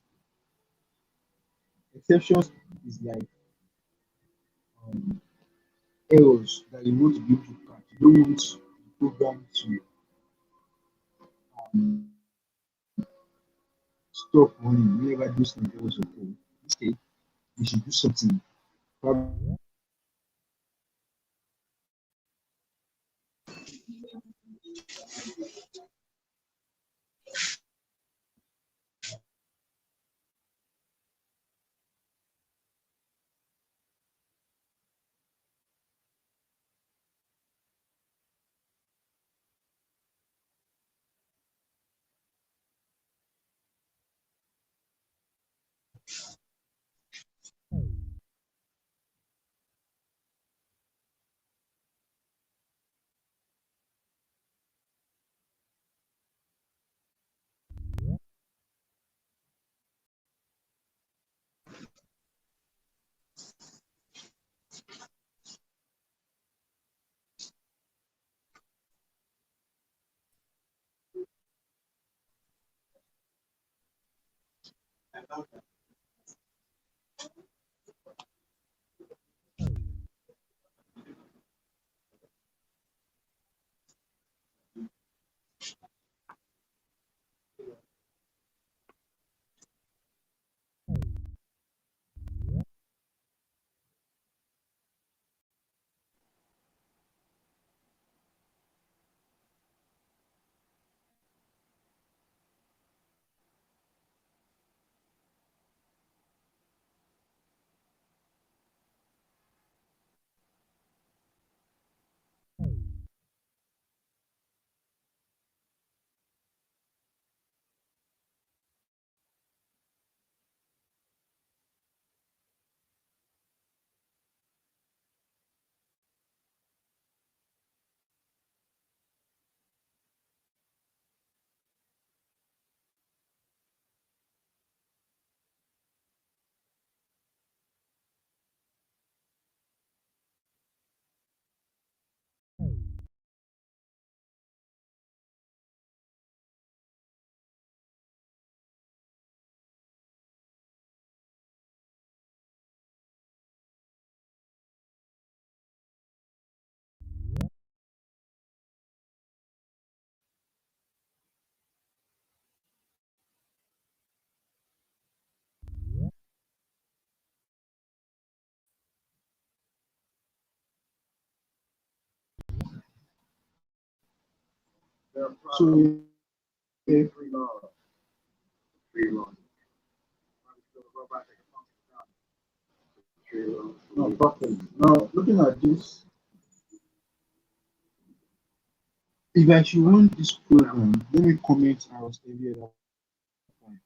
Exceptions is like um, errors that you want to be able to catch. You don't want the program to um, stop running whenever those kind of errors occur. Instead, we should do something. Probably So if no perfect. Now looking at this, if I should run this program, let me comment out every other point.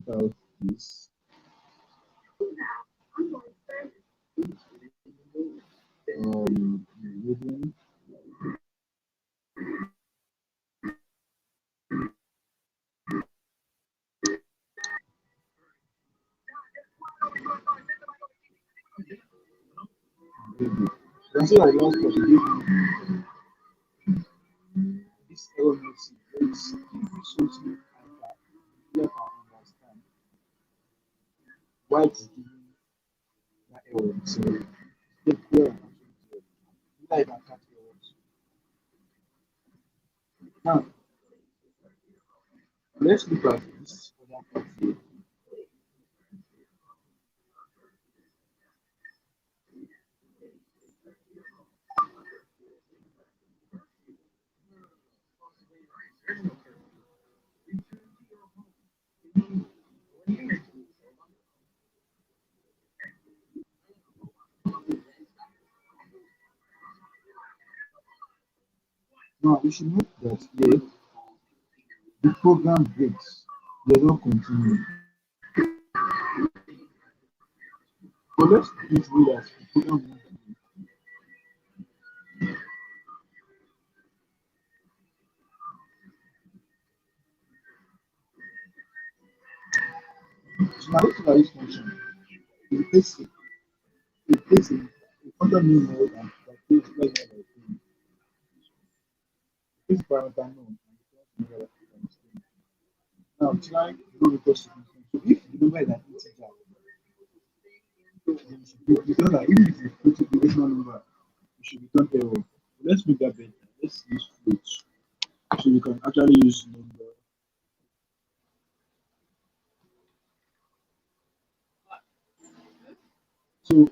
About this, reading. That's why I lost this error message. Let's give you something like that. You can understand why it's giving that error. So take care and like and cut errors. Now let's look at this other part here. Now we should note that here the program breaks, they don't continue. But let's do it way that the program won't break. So now let's look at this function. It takes a function name node and that takes less than a thing. This parameter node and returns another string. Now try row request significant. So if the number is an integer, then you tell that even if you put a decimal number, you should return error. But let's make that better. Let's use floats. So we can actually use number. So